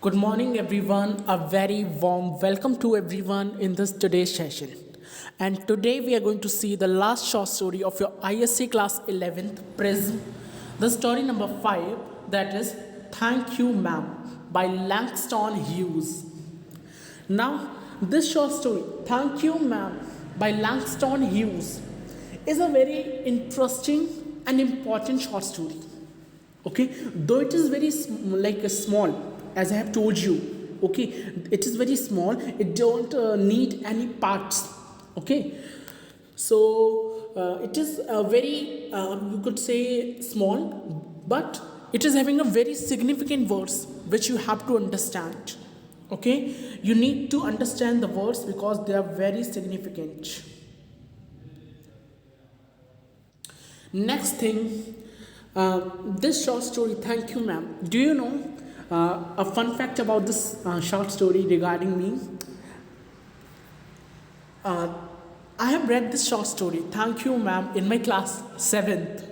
Good morning, everyone. A very warm welcome to everyone in this today's session. And today we are going to see the last short story of your ISC class 11th Prism. The story number 5, that is Thank You Ma'am by Langston Hughes. Now, this short story, Thank You Ma'am by Langston Hughes, is a very interesting and important short story. Okay, though it is very like a small, as I have told you. Okay, it is very small, it don't need any parts. Okay, so it is a very you could say small, but it is having a very significant words which you have to understand. Okay, you need to understand the words because they are very significant. Next thing, this short story, Thank You Ma'am. Do you know a fun fact about this short story regarding me? I have read this short story, Thank You Ma'am, in my class 7th.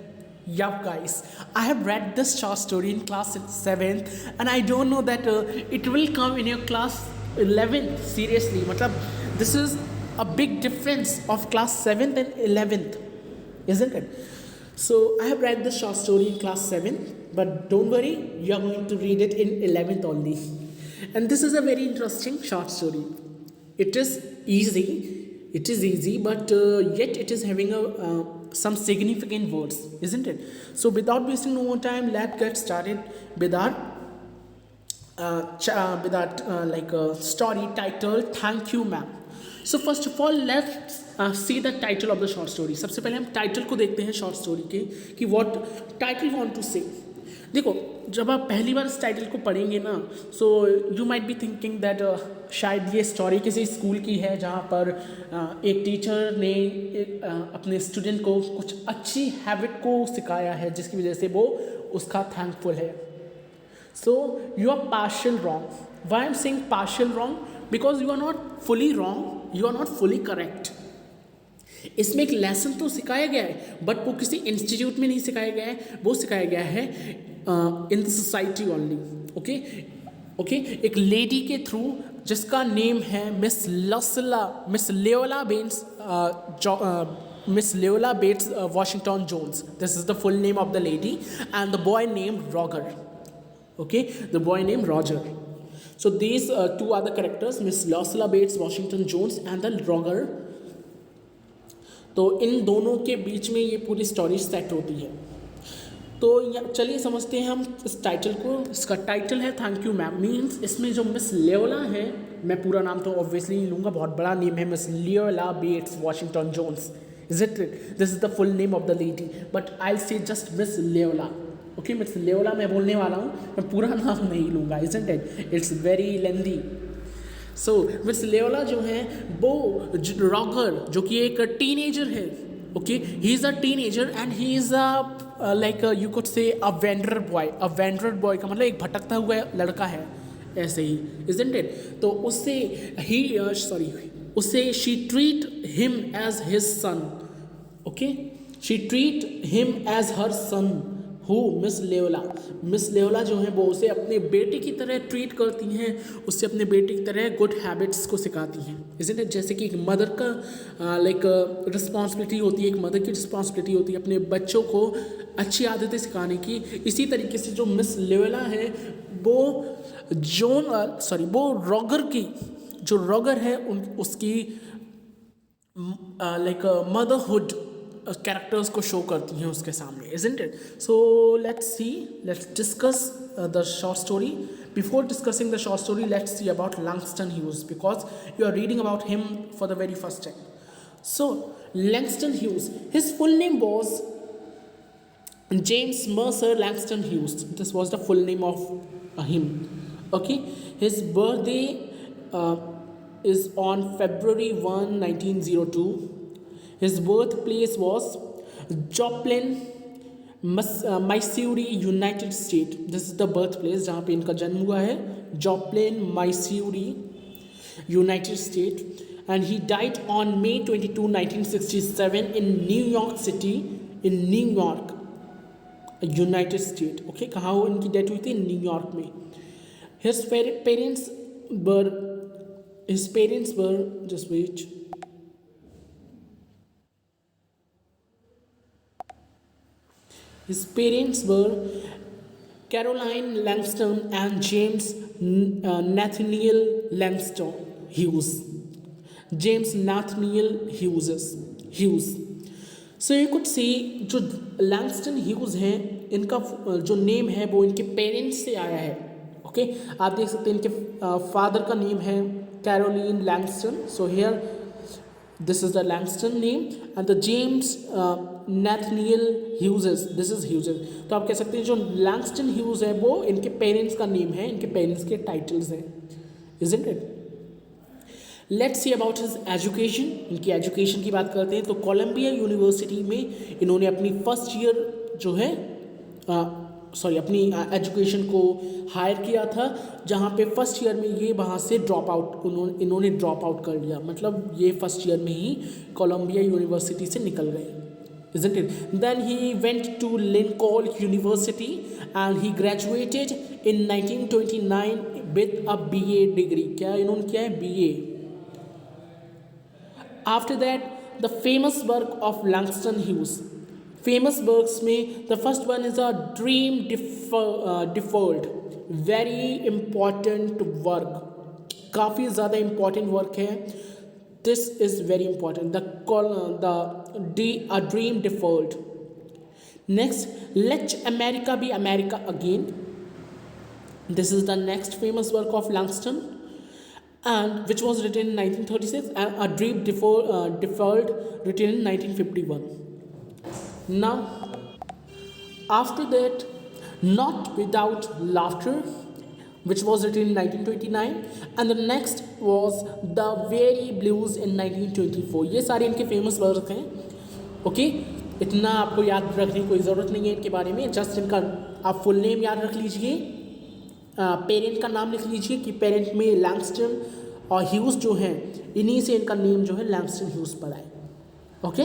Yup, guys. I have read this short story in class 7th, and I don't know that it will come in your class 11th. Seriously, matlab, this is a big difference of class 7th and 11th, isn't it? So I have read this short story in class 7, but don't worry, you are going to read it in 11th only. And this is a very interesting short story. It is easy, but yet it is having some significant words, isn't it? So without wasting no more time, let's get started with our story titled Thank You Ma'am. So first of all, let's see the title of the short story. सबसे पहले हम title को देखते हैं short story के कि what title want to से. देखो, जब आप पहली बार इस टाइटल को पढ़ेंगे ना, so you might be thinking that शायद ये स्टोरी किसी स्कूल की है जहाँ पर एक टीचर ने अपने स्टूडेंट को कुछ अच्छी हैबिट को सिखाया है जिसकी वजह से वो उसका थैंकफुल है. So you are partial wrong. Why I am saying partial wrong? Because you are not fully wrong, you are not fully correct. इसमें एक लेसन तो सिखाया गया है, बट वो किसी इंस्टीट्यूट में नहीं सिखाया गया है, वो सिखाया गया है in the society only. Okay okay, एक लेडी के थ्रू जिसका नेम है Miss लेओला Bates Washington Jones. This is the full name of the lady and the boy name Roger. Okay, the boy name Roger. So these two are the characters, Miss Losla Bates Washington Jones and the Roger. तो इन दोनों के बीच में ये पूरी story set होती है. तो चलिए समझते हैं हम इस टाइटल को. इसका टाइटल है थैंक यू मैम. मीन्स इसमें जो मिस लेओला है, मैं पूरा नाम तो ऑब्वियसली नहीं लूँगा, बहुत बड़ा नेम है, Miss लेओला Bates Washington Jones. Is it? This is the full name of the lady, but I say just Miss Leola. Okay, Miss Leola मैं बोलने वाला हूँ, मैं पूरा नाम नहीं लूँगा. Isn't it? It's very lengthy. So Miss Leola जो है वो रॉगर, जो कि एक टीनेजर है. Okay, he is a teenager and he is a like you could say a vendor boy. A vendor boy का मतलब एक भटकता हुआ लड़का है, ऐसे ही. Isn't it? तो उससे she treat him as his son. Okay, she treat him as her son. Who? Miss Leola. Miss Leola जो है वो उसे अपने बेटे की तरह ट्रीट करती हैं, उससे अपने बेटे की तरह गुड हैबिट्स को सिखाती हैं. Isn't it? जैसे कि एक मदर का लाइक रिस्पॉन्सिबिलिटी होती है, एक मदर की रिस्पॉन्सिबिलिटी होती है अपने बच्चों को अच्छी आदतें सिखाने की. इसी तरीके से जो मिस लेओला है वो वो रॉगर है उसकी लाइक मदरहुड कैरेक्टर्स को शो करती हैं उसके सामने. Isn't it? So let's discuss the short story. Before discussing the short story, let's see about Langston Hughes because you are reading about him for the very first time. So Langston Hughes, his full name was James Mercer Langston Hughes. This was the full name of him. Okay, his birthday is on February 1, 1902. His birthplace was Joplin, Missouri, United States. This is the birthplace जहाँ पे इनका जन्म हुआ है. Joplin, Missouri, United States. And he died on May 22, 1967 in New York City, in New York, United state. Okay, कहाँ इनकी death हुई थी? न्यूयॉर्क में. His parents were just wait. His parents were Caroline Langston and James Nathaniel Langston Hughes. James Nathaniel Hughes. So you could see जो Langston Hughes हैं इनका जो name है वो इनके पेरेंट्स से आया है. ओके आप देख सकते हैं इनके फादर का नेम है Caroline Langston. So here this is the Langston name and the James Nathaniel Hughes this is Hughes. तो आप कह सकते हैं जो Langston Hughes है वो इनके पेरेंट्स का नेम है, इनके पेरेंट्स के टाइटल्स हैं, isn't it? Let's see about his education. इनकी एजुकेशन की बात करते हैं तो कोलंबिया यूनिवर्सिटी में इन्होंने अपनी फर्स्ट ईयर जो है अपनी एजुकेशन को हायर किया था, जहाँ पे फर्स्ट ईयर में ये वहाँ से इन्होंने ड्रॉप आउट कर लिया. मतलब ये फर्स्ट ईयर में ही कोलंबिया यूनिवर्सिटी से निकल गए, isn't it? Then he went to Lincoln University and he graduated in 1929 with a BA degree. क्या इन्होंने किया है? BA. After that, the famous work of Langston Hughes. Famous works में the first one is a dream deferred. Very important work, काफ़ी ज़्यादा important work है. This is very important. A dream deferred. Next, let America be America again. This is the next famous work of Langston and which was written in 1936 and a dream deferred written in 1951. Now after that, Not Without Laughter, which was written in 1929 and the next was The Very Blues in 1924. ये सारे इनके famous work हैं. Okay इतना आपको याद रखने की कोई ज़रूरत नहीं है इनके बारे में. जस्ट इनका आप फुल नेम याद रख लीजिए, पेरेंट का नाम लिख लीजिए कि पेरेंट में लैंगस्टन और ह्यूज़ जो हैं, इन्हीं से इनका नेम जो है लैंगस्टन ह्यूज़ पड़ा है. ओके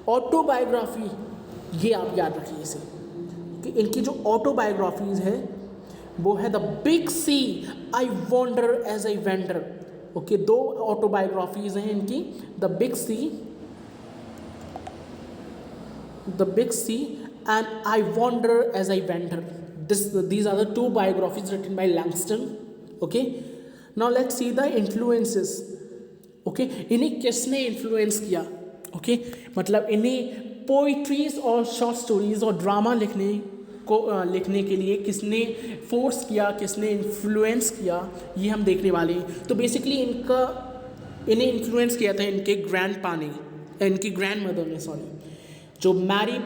ऑटोबायोग्राफी ये आप याद रखिए इसे कि इनकी जो ऑटोबायोग्राफीज़ है वो है the big sea, I wonder as I wander. Okay दो ऑटोबायोग्राफीज़ हैं इनकी, the big sea and I wonder as I wander. These are the two biographies written by Langston. Okay, now let's see the influences. Okay, इन्हें किसने influence किया? Okay, मतलब इन्हें poetries और short stories और ड्रामा लिखने के लिए किसने फोर्स किया, किसने इन्फ्लुएंस किया, ये हम देखने वाले हैं. तो बेसिकली इन्हें इन्फ्लुएंस किया था इनके इनकी ग्रैंड मदर ने, जो मैरी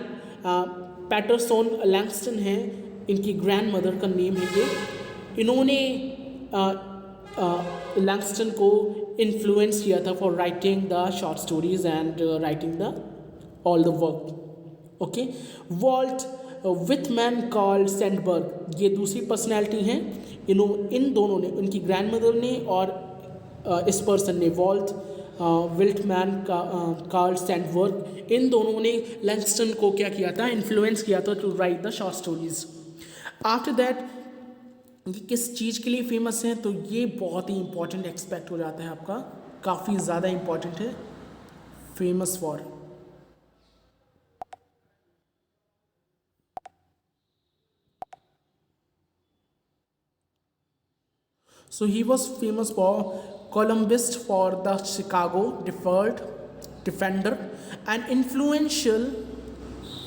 पैटरसन लैंगस्टन हैं, इनकी ग्रैंड मदर का नेम है ये. इन्होंने लैंगस्टन को इन्फ्लुएंस किया था for writing the short stories and writing the all the work. Okay Walt Whitman Carl Sandburg, ये दूसरी पर्सनैलिटी हैं. इन दोनों ने, उनकी ग्रैंड मदर ने और इस पर्सन ने, वॉल्ट विल्टमैन कार्ल सैंडबर्ग, इन दोनों ने लैंगस्टन को क्या किया था? इन्फ्लुएंस किया था to write the short stories. After that ये किस चीज़ के लिए फेमस हैं? तो ये बहुत ही इंपॉर्टेंट एक्सपेक्ट हो जाता है आपका, काफ़ी ज़्यादा इंपॉर्टेंट है. Famous for, so he was famous for columnist for the Chicago Defender, an influential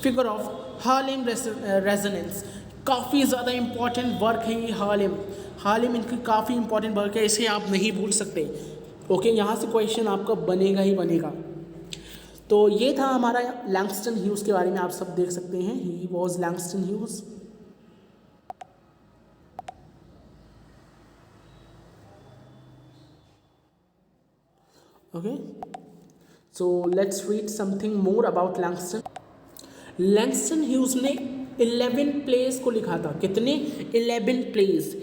figure of Harlem Resonance. काफ़ी ज़्यादा इम्पॉर्टेंट वर्क है ये हार्लेम इनकी काफ़ी इंपॉर्टेंट वर्क है, इसे आप नहीं भूल सकते. ओके यहाँ से क्वेश्चन आपका बनेगा ही बनेगा. तो ये था हमारा लैंगस्टन ह्यूज़ के बारे में, आप सब देख सकते हैं. He was Langston hues. Okay so let's read something more about Langston. Langston hues ने 11 प्लेस को लिखा था. कितने? 11 प्लेस.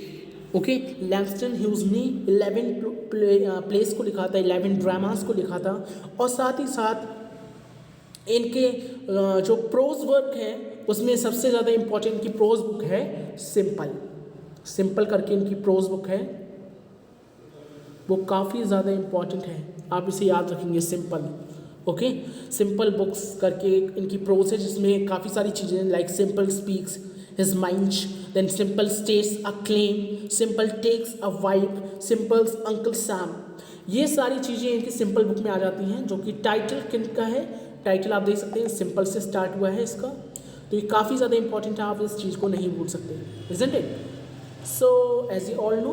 ओके लैंगस्टन ह्यूज़ ने 11 प्लेस को लिखा था, 11 ड्रामास को लिखा था. और साथ ही साथ इनके जो प्रोज वर्क है उसमें सबसे ज़्यादा इम्पोर्टेंट की प्रोज बुक है सिंपल. सिंपल करके इनकी प्रोज बुक है, वो काफ़ी ज़्यादा इम्पॉर्टेंट है, आप इसे याद रखेंगे सिंपल। ओके, सिंपल बुक्स करके इनकी प्रोज है जिसमें काफ़ी सारी चीज़ें like Simple speaks his mind, then Simple states a claim, Simple takes a wife, Simple's Uncle Sam, ये सारी चीज़ें इनकी सिंपल बुक में आ जाती हैं। जो कि टाइटल किन का है, टाइटल आप देख सकते हैं सिंपल से स्टार्ट हुआ है इसका, तो ये काफ़ी ज़्यादा इंपॉर्टेंट है, आप इस चीज़ को नहीं भूल सकते, isn't it. So as you all know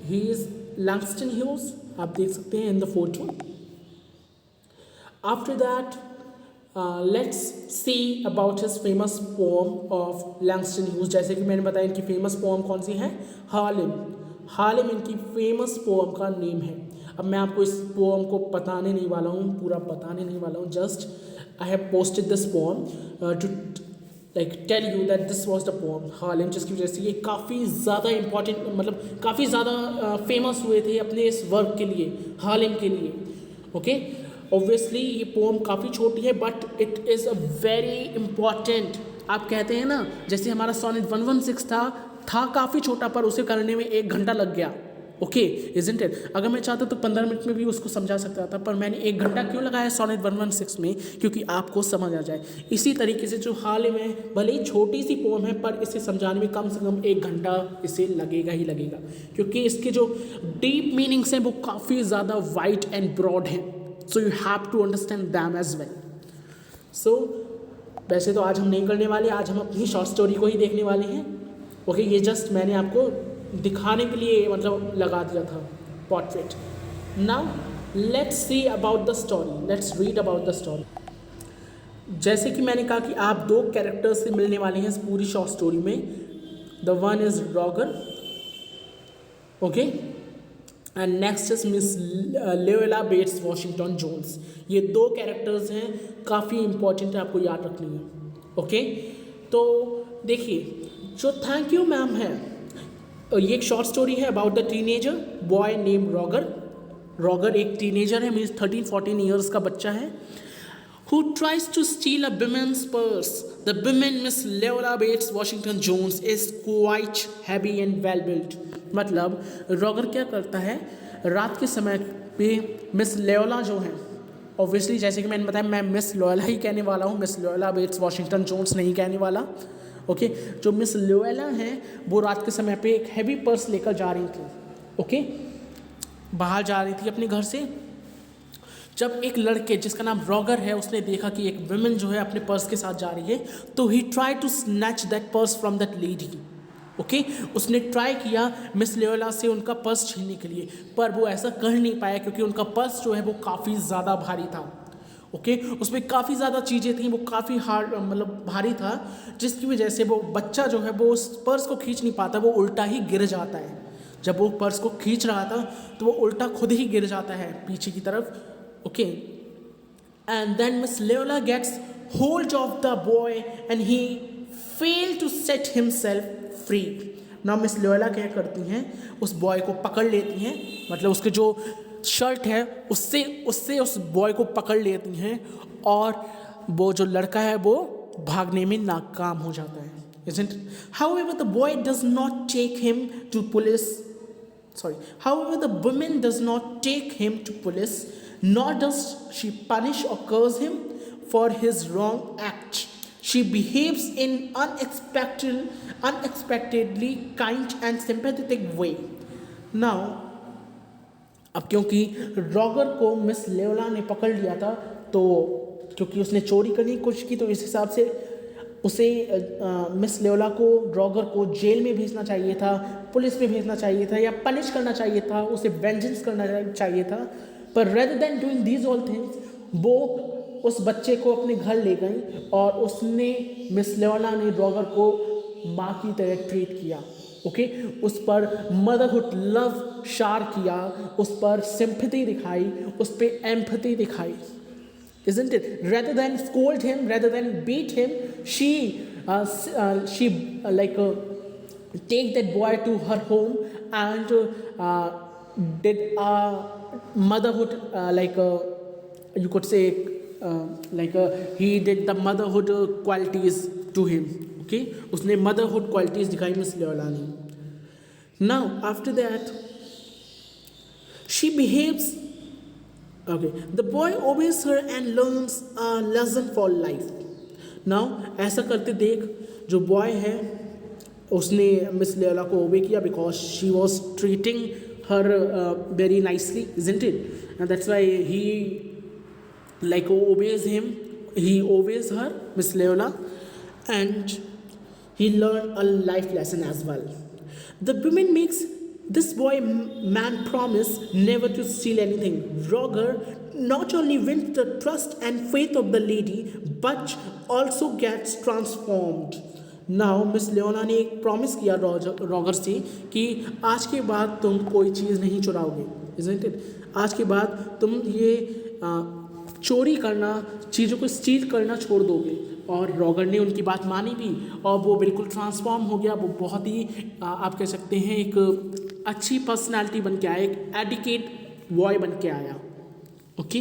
he is Langston Hughes, आप देख सकते हैं in the photo. After that let's see about his famous poem of Langston Hughes. जैसे कि मैंने बताया इनकी फेमस पोम कौन सी है, हार्लेम। हार्लेम इनकी फेमस पोम का नेम है। अब मैं आपको इस पोम को बताने नहीं वाला हूँ, पूरा बताने नहीं वाला हूँ, just I have posted this poem to like tell you that this was the poem Harlem, जिसकी वजह से ये काफ़ी ज़्यादा इंपॉर्टेंट, मतलब काफ़ी ज़्यादा फेमस हुए थे अपने इस वर्क के लिए, हार्लेम के लिए। ओके, ऑब्वियसली ये पोम काफ़ी छोटी है but it is a very important. आप कहते हैं ना, जैसे हमारा सोनेट 116 था काफ़ी छोटा पर उसे करने में 1 घंटा लग गया। Okay, isn't it. अगर मैं चाहता तो 15 मिनट में भी उसको समझा सकता था, पर मैंने 1 घंटा क्यों लगाया सोनेट 116 में, क्योंकि आपको समझ आ जाए। इसी तरीके से जो हाल में भले ही छोटी सी पोम है पर इसे समझाने में कम से कम 1 घंटा इसे लगेगा ही लगेगा, क्योंकि इसके जो डीप मीनिंग्स हैं वो काफ़ी ज़्यादा वाइड एंड ब्रॉड हैं, so you have to understand them as well. So वैसे तो आज हम नहीं करने वाले, आज हम अपनी शॉर्ट स्टोरी को ही देखने वाले हैं। ओके, ये जस्ट मैंने आपको दिखाने के लिए मतलब लगा दिया था portrait. Now let's see about the story, let's read about the story. जैसे कि मैंने कहा कि आप 2 कैरेक्टर्स से मिलने वाले हैं इस पूरी शॉर्ट स्टोरी में। The one is Roger, okay, and next is Miss लेओला Bates Washington Jones. ये 2 कैरेक्टर्स हैं, काफ़ी इंपॉर्टेंट है, आपको याद रखनी है। ओके, तो देखिए जो थैंक यू मैम है, ये एक शॉर्ट स्टोरी है about the teenager boy name Roger. Roger एक टीनेजर है, मीन्स 13-14 ईयर्स का बच्चा है, who tries to steal a woman's purse. The woman, Miss Leola Bates Washington Jones, is quite heavy and well built. मतलब Roger क्या करता है, रात के समय पे मिस लेओला जो है, ऑब्वियसली जैसे कि मैंने बताया मैं मिस लोएला ही कहने वाला हूँ, मिस लोएला बेट्स वॉशिंगटन जोन्स नहीं कहने वाला। ओके, जो मिस लोएला हैं वो रात के समय पे एक हैवी पर्स लेकर जा रही थी। ओके, बाहर जा रही थी अपने घर से, जब एक लड़के जिसका नाम रॉगर है उसने देखा कि एक वुमेन जो है अपने पर्स के साथ जा रही है, तो he try to snatch that purse from that lady. Okay, उसने ट्राई किया मिस लेओला से उनका पर्स छीनने के लिए, पर वो ऐसा कर नहीं पाया क्योंकि उनका पर्स जो है वो काफ़ी ज़्यादा भारी था। ओके, उसमें काफ़ी ज़्यादा चीज़ें थी, वो काफ़ी हार्ड मतलब भारी था, जिसकी वजह से वो बच्चा जो है वो उस पर्स को खींच नहीं पाता, वो उल्टा ही गिर जाता है। जब वो पर्स को खींच रहा था तो वो उल्टा खुद ही गिर जाता है पीछे की तरफ। Okay, and then Miss Leola gets hold of the boy and he failed to set himself free. Now Miss Leola क्या करती हैं, उस बॉय को पकड़ लेती हैं, मतलब उसके जो शर्ट है उससे उससे उस बॉय को पकड़ लेती हैं और वो जो लड़का है वो भागने में नाकाम हो जाता है। Isn't? However, the boy does not take him to police. Sorry. However, the woman does not take him to police. Nor does she punish or curse him for his wrong act. She behaves in unexpectedly kind and sympathetic way. Now, अब क्योंकि Roger को miss लेओला ने पकड़ लिया था, तो क्योंकि उसने चोरी करने की कोशिश की, तो इस हिसाब से उसे मिस लेओला को रॉगर को जेल में भेजना चाहिए था, पुलिस में भेजना चाहिए था, या पनिश करना चाहिए था, उसे वेंजेंस करना चाहिए था। पर rather than doing these all things, वो उस बच्चे को अपने घर ले गई और उसने मिस लेओला ने रॉगर को माँ की तरह ट्रीट किया। ओके, उस पर मदरहुड लव शार किया, उस पर सिंपैथी दिखाई, उस पर एम्पैथी दिखाई। Isn't it? Rather than scold him, rather than beat him, she take that boy to her home and did a motherhood you could say he did the motherhood qualities to him. Okay, उसने motherhood qualities दिखाई miss लेओला ने। Now after that she behaves. Okay, the boy obeys her and learns a lesson for life. Now ऐसा करते देख जो boy है उसने miss लेला को ओबे किया because she was treating her very nicely, isn't it? And that's why he like obeys him, he obeys her, Miss Leola, and he learned a life lesson as well. The woman makes this boy man promise never to steal anything. Roger not only wins the trust and faith of the lady but also gets transformed. Now Miss Leona ने एक promise किया Roger से कि आज के बाद तुम कोई चीज़ नहीं चुराओगे, इजंट इट? आज के बाद तुम ये चोरी करना, चीज़ों को स्टील करना छोड़ दोगे। और रॉगर ने उनकी बात मानी भी और वो बिल्कुल ट्रांसफॉर्म हो गया। वो बहुत ही आप कह सकते हैं एक अच्छी पर्सनालिटी बन के आया, एक एडिकेट बॉय बन के आया। Okay,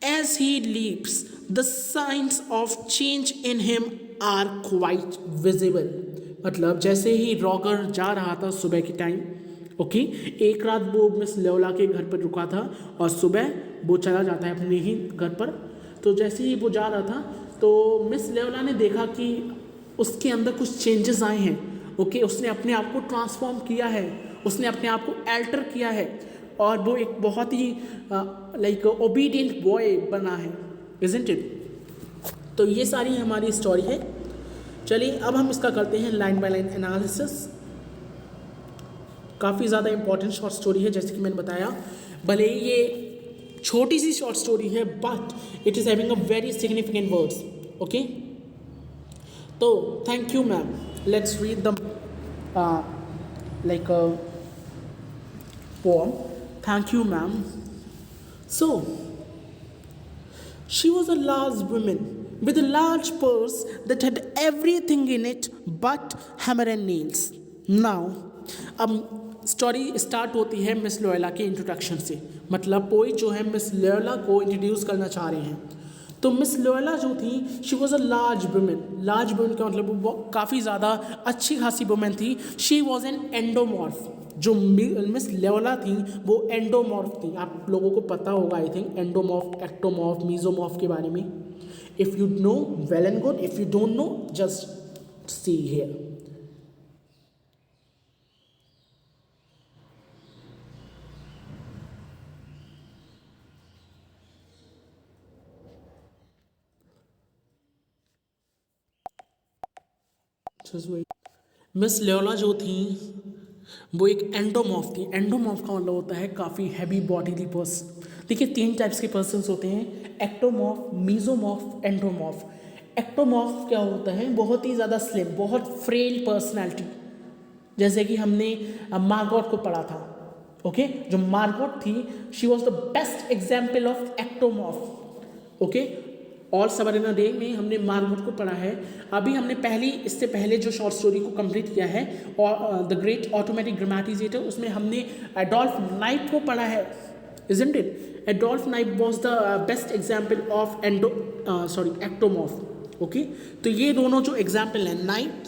as he leaves the signs of change in him are quite visible. मतलब जैसे ही रॉगर जा रहा था सुबह के टाइम, ओके, एक रात वो मिस लेओला के घर पर रुका था और सुबह वो चला जाता है अपने ही घर पर। तो जैसे ही वो जा रहा था तो मिस लेओला ने देखा कि उसके अंदर कुछ चेंजेस आए हैं। ओके, उसने अपने आप को ट्रांसफॉर्म किया है, उसने अपने आप को अल्टर किया है और वो एक बहुत ही लाइक ओबीडियंट बॉय बना है, इजंट इट? तो ये सारी हमारी स्टोरी है। चलिए अब हम इसका करते हैं लाइन बाय लाइन एनालिसिस। काफ़ी ज़्यादा इंपॉर्टेंट शॉर्ट स्टोरी है, जैसे कि मैंने बताया। भले ही ये छोटी सी शॉर्ट स्टोरी है but it is having a very significant words. Okay, तो thank you ma'am. Let's read the like poem. Thank you ma'am. So she was a large woman with a large purse that had everything in it but hammer and nails. Now अब story start होती है miss Loyola के introduction से। मतलब poet जो है miss Loyola को introduce करना चाह रहे हैं। तो मिस लोयला जो थी she was a large woman. Large woman का मतलब वो काफ़ी ज़्यादा अच्छी खासी वुमेन थी। She was an endomorph. जो मिस लोयला थी वो एंडोमॉर्फ थी। आप लोगों को पता होगा I think endomorph, ectomorph, mesomorph के बारे में। If you know well and good, if you don't know just see here. Miss Leola जो थी वो एक एंडोमॉर्फ थी। एंडोमॉर्फ का मतलब होता है काफ़ी हैवी बॉडीली पर्सन। देखिए 3 टाइप्स के पर्सन्स होते हैं, एक्टोमॉर्फ, मीजोमॉर्फ, एंडोमॉर्फ। एक्टोमॉर्फ क्या होता है? बहुत ही ज़्यादा स्लिम, बहुत फ्रेल पर्सनैलिटी। जैसे कि हमने मार्गोट को पढ़ा था। ओके, जो मार्गोट थी she was the best example of ectomorph. Okay, और सबरिना डे में हमने मार्गोट को पढ़ा है। अभी हमने इससे पहले जो शॉर्ट स्टोरी को कंप्लीट किया है और द ग्रेट ऑटोमेटिक ग्रामेटिजेटर, उसमें हमने एडोल्फ नाइप को पढ़ा है, इजंट इट? एडोल्फ नाइप was the best example of ectomorph. Okay, तो ये दोनों जो एग्जाम्पल हैं, नाइप,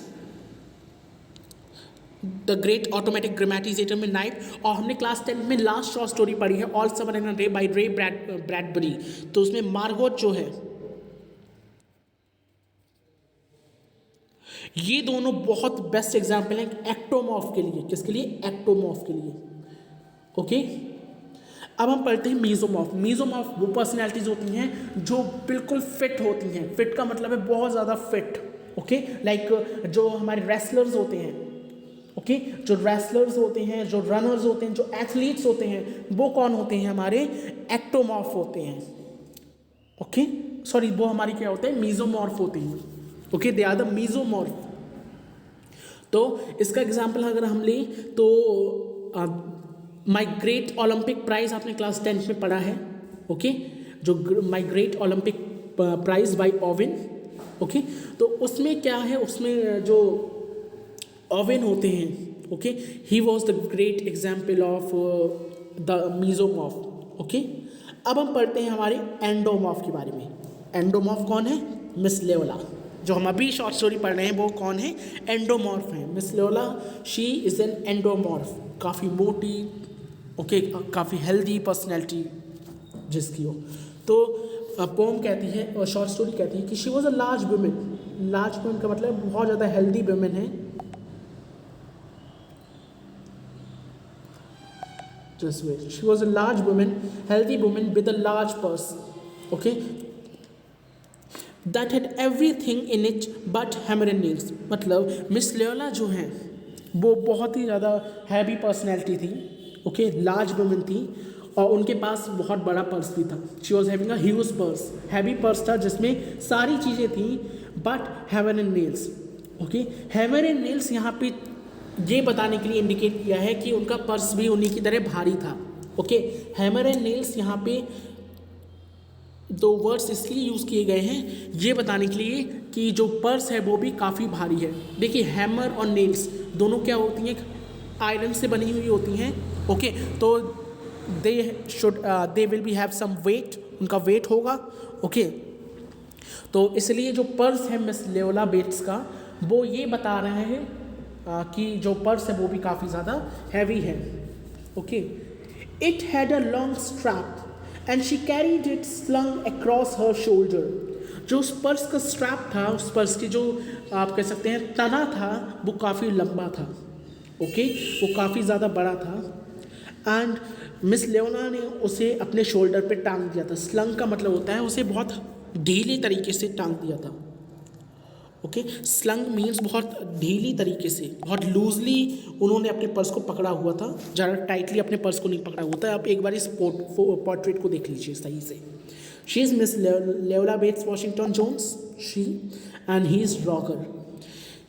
द ग्रेट ऑटोमेटिक ग्रामेटिजेटर में नाइप, और हमने क्लास 10 में लास्ट शॉर्ट स्टोरी पढ़ी है all summer in a day by Ray Bradbury. तो उसमें मार्गोट जो है, ये दोनों बहुत बेस्ट एग्जाम्पल हैं एक्टोमॉर्फ के लिए। किसके लिए? एक्टोमॉर्फ के लिए। ओके, अब हम पढ़ते हैं मीजोमॉर्फ। मीजोमॉर्फ वो पर्सनैलिटीज होती हैं जो बिल्कुल फिट होती हैं। फिट का मतलब है बहुत ज़्यादा फिट। ओके, लाइक जो हमारे रेसलर्स होते हैं, ओके, जो रेसलर्स होते हैं, जो रनर्स होते हैं, जो एथलीट्स होते हैं, वो कौन होते हैं? हमारे एक्टोमॉर्फ होते हैं। ओके, सॉरी, वो हमारी क्या होते हैं? मीजोमॉर्फ होते हैं। Okay, they are the mesomorph. तो इसका एग्जाम्पल अगर हम लें तो माई ग्रेट ओलंपिक प्राइज आपने क्लास 10 में पढ़ा है। ओके, जो my great Olympic prize by Owen. Okay, तो उसमें क्या है? उसमें जो ओवेन होते हैं, okay, he was the great example of the mesomorph. Okay, अब हम पढ़ते हैं हमारे एंडोमॉर्फ के बारे में। एंडोमॉर्फ कौन है? Miss Leola. जो हम अभी शॉर्ट स्टोरी पढ़ रहे हैं वो कौन है, एंडोमॉर्फ है। मिस लोला शी इज़ एन एंडोमॉर्फ, काफ़ी मोटी, ओके, काफ़ी हेल्दी पर्सनैलिटी जिसकी हो। तो पोम कहती है और शॉर्ट स्टोरी कहती है कि she was a large woman. Large woman का मतलब बहुत ज़्यादा हेल्दी वुमेन है। Just wait. She was a large woman, healthy woman with a large purse. Okay, that had everything in it but hammer and nails. मतलब miss लेयोला जो हैं वो बहुत ही ज़्यादा हैवी पर्सनैलिटी थी, ओके, लार्ज वुमेन थी और उनके पास बहुत बड़ा पर्स भी था। She was having a huge purse, heavy purse था जिसमें सारी चीज़ें थी but hammer and nails. Okay, hammer and nails यहाँ पे ये बताने के लिए इंडिकेट किया है कि उनका पर्स भी उन्हीं की तरह भारी था। ओके, हैमर एंड नेल्स यहाँ पे दो वर्ड्स इसलिए यूज़ किए गए हैं ये बताने के लिए कि जो पर्स है वो भी काफ़ी भारी है। देखिए, हैमर और नेल्स दोनों क्या होती हैं, आयरन से बनी हुई होती हैं। ओके, तो they will be have some weight, उनका वेट होगा। ओके, तो इसलिए जो पर्स है मिस लेयोला बेट्स का वो ये बता रहे हैं कि जो पर्स है वो भी काफ़ी ज़्यादा हैवी है। Okay, it had a long strap and she carried it slung across her shoulder. जो उस पर्स का स्ट्रैप था, उस पर्स की जो आप कह सकते हैं तना था, वो काफ़ी लंबा था। ओके, वो काफ़ी ज़्यादा बड़ा था एंड मिस लेयोला ने उसे अपने शोल्डर पे टांग दिया था। स्लंग का मतलब होता है उसे बहुत ढीले तरीके से टांग दिया था। ओके, स्लंग मीन्स बहुत ढीली तरीके से, बहुत लूजली उन्होंने अपने पर्स को पकड़ा हुआ था, ज़्यादा टाइटली अपने पर्स को नहीं पकड़ा हुआ था। आप एक बार इस पोर्ट्रेट को देख लीजिए सही से। She is Miss Leola Bates Washington Jones, she and he is Roger.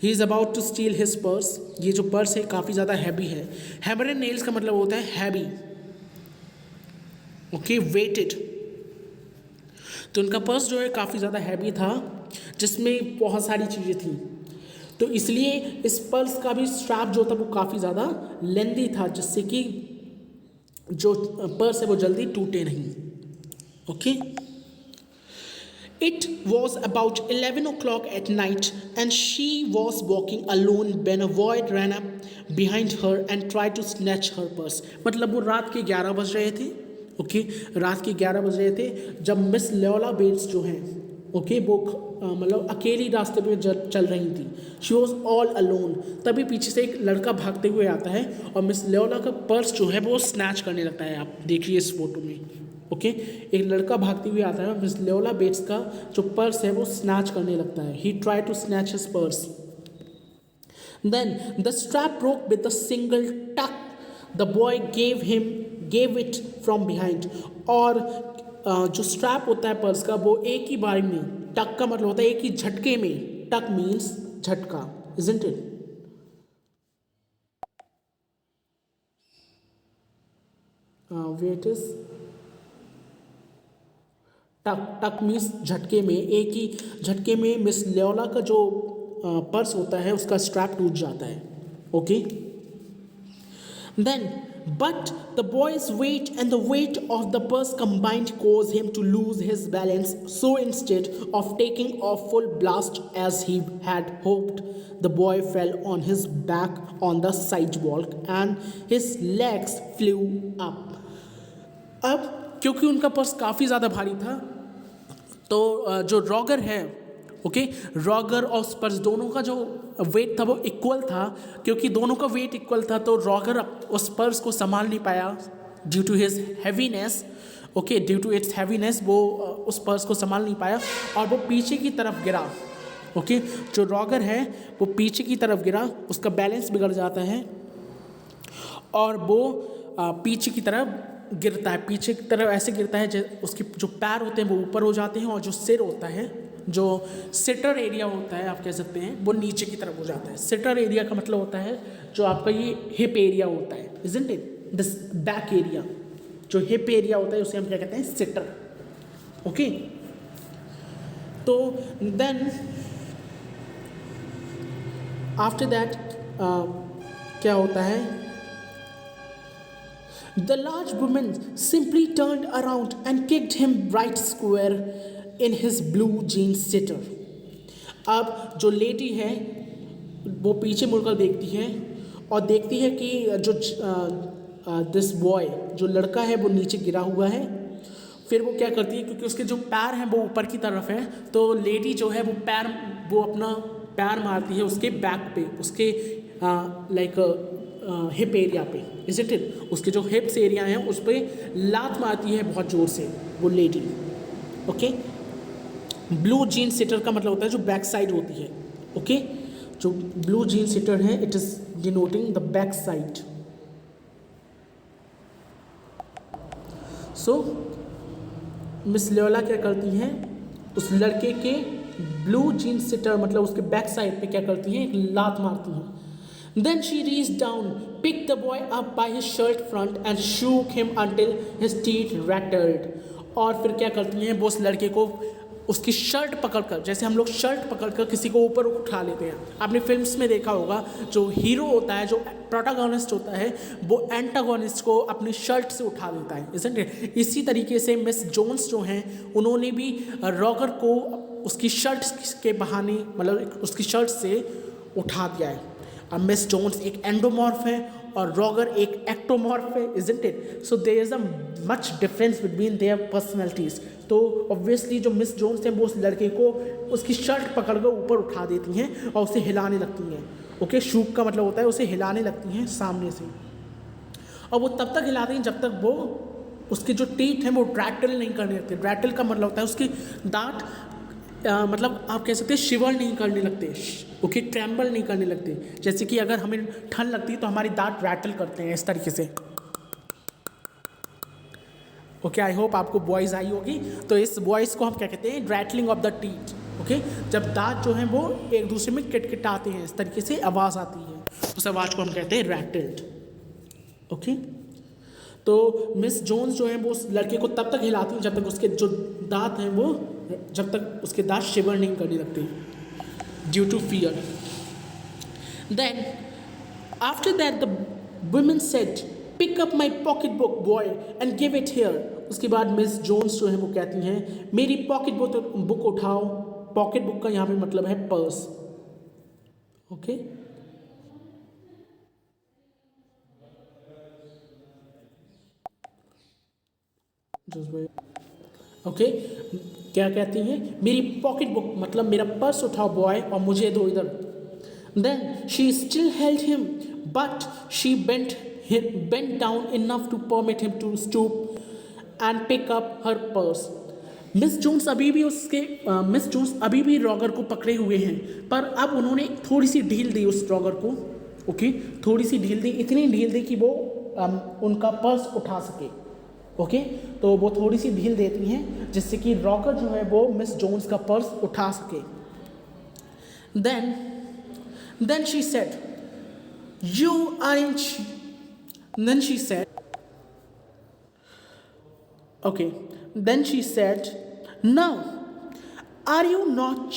He is about to steal his purse. ये जो पर्स है काफ़ी ज़्यादा हैवी है। हैमर एंड नेल्स का मतलब होता है हैवी, ओके, वेटेड। तो उनका पर्स जो है काफ़ी ज़्यादा हैवी था जिसमें बहुत सारी चीज़ें थी, तो इसलिए इस पर्स का भी स्ट्रैप जो था वो काफ़ी ज़्यादा लेंदी था जिससे कि जो पर्स है वो जल्दी टूटे नहीं। Okay, it was about 11 o'clock at night and she was walking alone when a boy ran up behind her and tried to snatch her purse। मतलब वो रात के 11 बज रहे थे। ओके, रात के 11 बज रहे थे जब मिस लेयोला बेट्स जो हैं, ओके, वो मतलब अकेली रास्ते पे चल रही थी। She was all alone. तभी पीछे से एक लड़का भागते हुए आता है और मिस लेयोला का पर्स जो है वो स्नैच करने लगता है। आप देखिए इस फोटो में। ओके, एक लड़का भागते हुए आता है और मिस लेयोला बेट्स का जो पर्स है वो स्नैच करने लगता है। He try to snatch his purse, then the strap broke with a single tug. The boy gave it from behind. और जो स्ट्रैप होता है पर्स का वो एक ही बारी में, टक का मतलब होता है एक ही झटके में, टक मीन्स झटका, इजंट इट? वेट इज टक, टक मीन्स झटके में, एक ही झटके में मिस लेयोला का जो पर्स होता है उसका स्ट्रैप टूट जाता है। Okay, then but the boy's weight and the weight of the purse combined caused him to lose his balance, so instead of taking a full blast as he had hoped, the boy fell on his back on the sidewalk and his legs flew up। अब क्योंकि उनका purse काफ़ी ज़्यादा भारी था तो जो Roger है, ओके, रॉगर और पर्स दोनों का जो वेट था वो इक्वल था। क्योंकि दोनों का वेट इक्वल था तो रॉगर उस पर्स को संभाल नहीं पाया due to his heaviness. Okay, due to its heaviness वो उस पर्स को संभाल नहीं पाया और वो पीछे की तरफ गिरा। ओके, जो रॉगर है वो पीछे की तरफ गिरा, उसका बैलेंस बिगड़ जाता है और वो पीछे की तरफ गिरता है। पीछे की तरफ ऐसे गिरता है उसके जो पैर होते हैं वो ऊपर हो जाते हैं और जो सिर होता है, जो सिटर एरिया होता है आप कह सकते हैं, वो नीचे की तरफ हो जाता है। सिटर एरिया का मतलब होता है जो आपका ये हिप एरिया होता है, isn't it? This back area, जो हिप एरिया होता है उसे हम क्या कहते हैं? सिटर। ओके, तो देन आफ्टर दैट क्या होता है? The large woman simply turned around and kicked him right square in his blue jeans sitter। अब जो लेडी है वो पीछे मुड़कर देखती है और देखती है कि जो दिस बॉय, जो लड़का है वो नीचे गिरा हुआ है। फिर वो क्या करती है, क्योंकि उसके जो पैर हैं वो ऊपर की तरफ है, तो लेडी जो है वो अपना पैर मारती है उसके बैक पे, उसके लाइक हिप एरिया पे, इज इट, उसके जो हिप्स एरिया हैं उस पर लात मारती है बहुत ज़ोर से वो lady. Okay, blue jean sitter का मतलब होता है जो बैक साइड होती है। ओके, जो ब्लू जीन सिटर है it is denoting the back side. So miss लोला क्या करती हैं, उस लड़के के ब्लू जीन सिटर मतलब उसके बैक साइड पे क्या करती हैं, एक लात मारती हैं। Then she reached down, picked the boy up by his shirt front and shook him until his teeth rattled. और फिर क्या करती हैं, वो उस लड़के को उसकी शर्ट पकड़कर, जैसे हम लोग शर्ट पकड़कर किसी को ऊपर उठा लेते हैं, आपने फिल्म्स में देखा होगा, जो हीरो होता है, जो प्रोटैगनिस्ट होता है, वो एंटागोनिस्ट को अपनी शर्ट से उठा देता है, इसलिए इसी तरीके से मिस जोन्स जो हैं उन्होंने भी रॉगर को उसकी शर्ट के बहाने मतलब उसकी शर्ट से उठा दिया है। अब मिस जोन्स एक एंडोमॉर्फ है और रॉगर एक एक्टोमॉर्फ है, isn't it? So there is a much difference between their personalities. तो ऑब्वियसली जो मिस जोन्स हैं वो उस लड़के को उसकी शर्ट पकड़कर ऊपर उठा देती हैं और उसे हिलाने लगती हैं। ओके, शूक का मतलब होता है उसे हिलाने लगती हैं सामने से, और वो तब तक हिलाती हैं जब तक वो उसके जो टीथ हैं वो रैटल नहीं करने लगते। रैटल का मतलब होता है उसके दांत मतलब आप कह सकते हैं शिवर नहीं करने लगते, ओके, ट्रैम्बल नहीं करने लगते। जैसे कि अगर हमें ठंड लगती है तो हमारी दांत रैटल करते हैं इस तरीके से। ओके, आई होप आपको वॉइस आई होगी। तो इस वॉइस को हम क्या कहते हैं, rattling of the teeth. Okay, जब दांत जो हैं वो एक दूसरे में किटकिटाते हैं, इस तरीके से आवाज़ आती है, उस आवाज़ को हम कहते हैं रैटल्ड। ओके, तो मिस जोन्स जो है वो उस लड़के को तब तक हिलाती हैं जब तक उसके जो दांत हैं वो जब तक उसके दांत शिवर नहीं करने लगते due to fear. Then after that the women said pick up my pocket book boy and give it here. उसके बाद मिस जोन्स जो है वो कहती हैं मेरी पॉकेट बुक उठाओ। पॉकेट बुक का यहाँ पे मतलब है पर्स। ओके, ओके, क्या कहती हैं, मेरी पॉकेट बुक मतलब मेरा पर्स उठाओ बॉय और मुझे दो इधर। Then she still held him but she bent down enough to permit him to stoop and pick up her purse. Miss Jones अभी भी रॉगर को पकड़े हुए हैं, पर अब उन्होंने थोड़ी सी ढील दी उस रॉगर को। ओके, थोड़ी सी ढील दी, इतनी ढील दी कि वो उनका पर्स उठा सके। ओके, तो वो थोड़ी सी ढील देती हैं जिससे कि रॉगर जो है वो मिस जोन्स का पर्स उठा सके। Then she said you are in then she said now are you not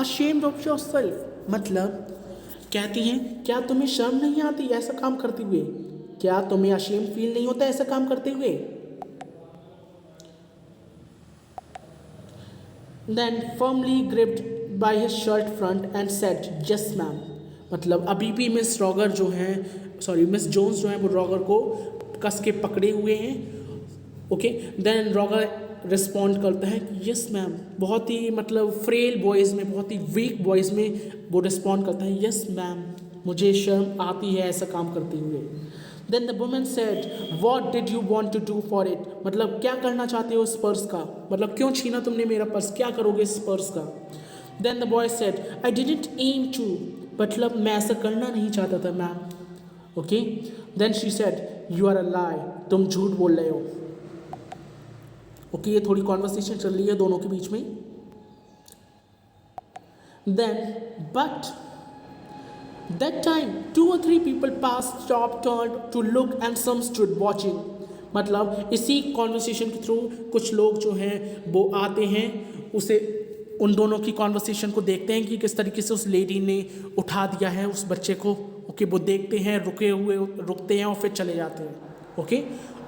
ashamed of yourself? मतलब कहती हैं क्या तुम्हें शर्म नहीं आती ऐसा काम करते हुए? क्या तुम्हें अशेम फील नहीं होता ऐसा काम करते हुए? Then firmly gripped by his shirt front and said yes ma'am. मतलब अभी भी मिस जोन्स जो हैं वो रॉगर को कस के पकड़े हुए हैं। ओके, देन रॉगर रिस्पॉन्ड करता है कि यस मैम, बहुत ही मतलब फ्रेल वॉइस में, बहुत ही वीक वॉइस में वो रिस्पॉन्ड करता है यस मैम, मुझे शर्म आती है ऐसा काम करते हुए। Then the woman said what did you want to do for it? मतलब क्या करना चाहते हो इस पर्स का, मतलब क्यों छीना तुमने मेरा पर्स, क्या करोगे इस पर्स का? Then the boy said I didn't aim to, मतलब मैं ऐसा करना नहीं चाहता था ma'am. Okay, then she said you are a lie, तुम झूठ बोल रहे हो। ओके, ये थोड़ी कॉन्वर्सेशन चल रही है दोनों के बीच में। Then but that time 2 or 3 people passed, stopped, turned to look and some stood watching. मतलब इसी कॉन्वर्सेशन के थ्रू कुछ लोग जो हैं वो आते हैं, उसे उन दोनों की कॉन्वर्सेशन को देखते हैं कि किस तरीके से उस लेडी ने उठा दिया है उस बच्चे को। ओके, वो देखते हैं, रुकते हैं और फिर चले जाते हैं। ओके,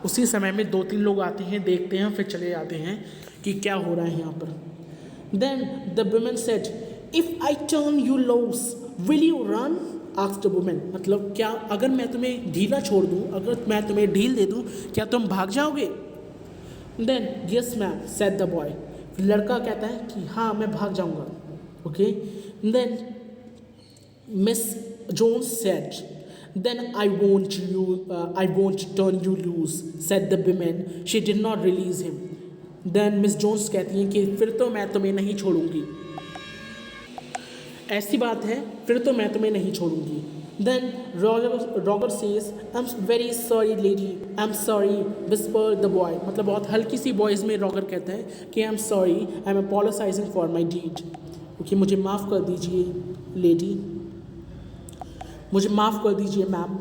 उसी समय में 2-3 लोग आते हैं, देखते हैं, फिर चले जाते हैं कि क्या हो रहा है यहाँ पर। Then the woman said, if I turn you loose, will you run? Asked the woman. मतलब क्या अगर मैं तुम्हें ढीला छोड़ दूँ, अगर मैं तुम्हें ढील दे दूँ, क्या तुम भाग जाओगे? Then yes ma'am said the boy. लड़का कहता है कि हाँ मैं भाग जाऊँगा. Okay. Then Miss Jones said, then I won't turn you loose, said the woman. She did not release him. Then Miss Jones कहती हैं कि फिर तो मैं तुम्हें नहीं छोड़ूंगी. ऐसी बात है, फिर तो मैं तुम्हें नहीं छोड़ूंगी. Then Roger says, I'm very sorry lady, I'm sorry, whispered the boy. मतलब बहुत हल्की सी वॉइस में रॉगर कहता है कि I'm sorry, I'm apologizing for my deed. Okay मुझे माफ़ कर दीजिए लेडी, मुझे माफ़ कर दीजिए ma'am.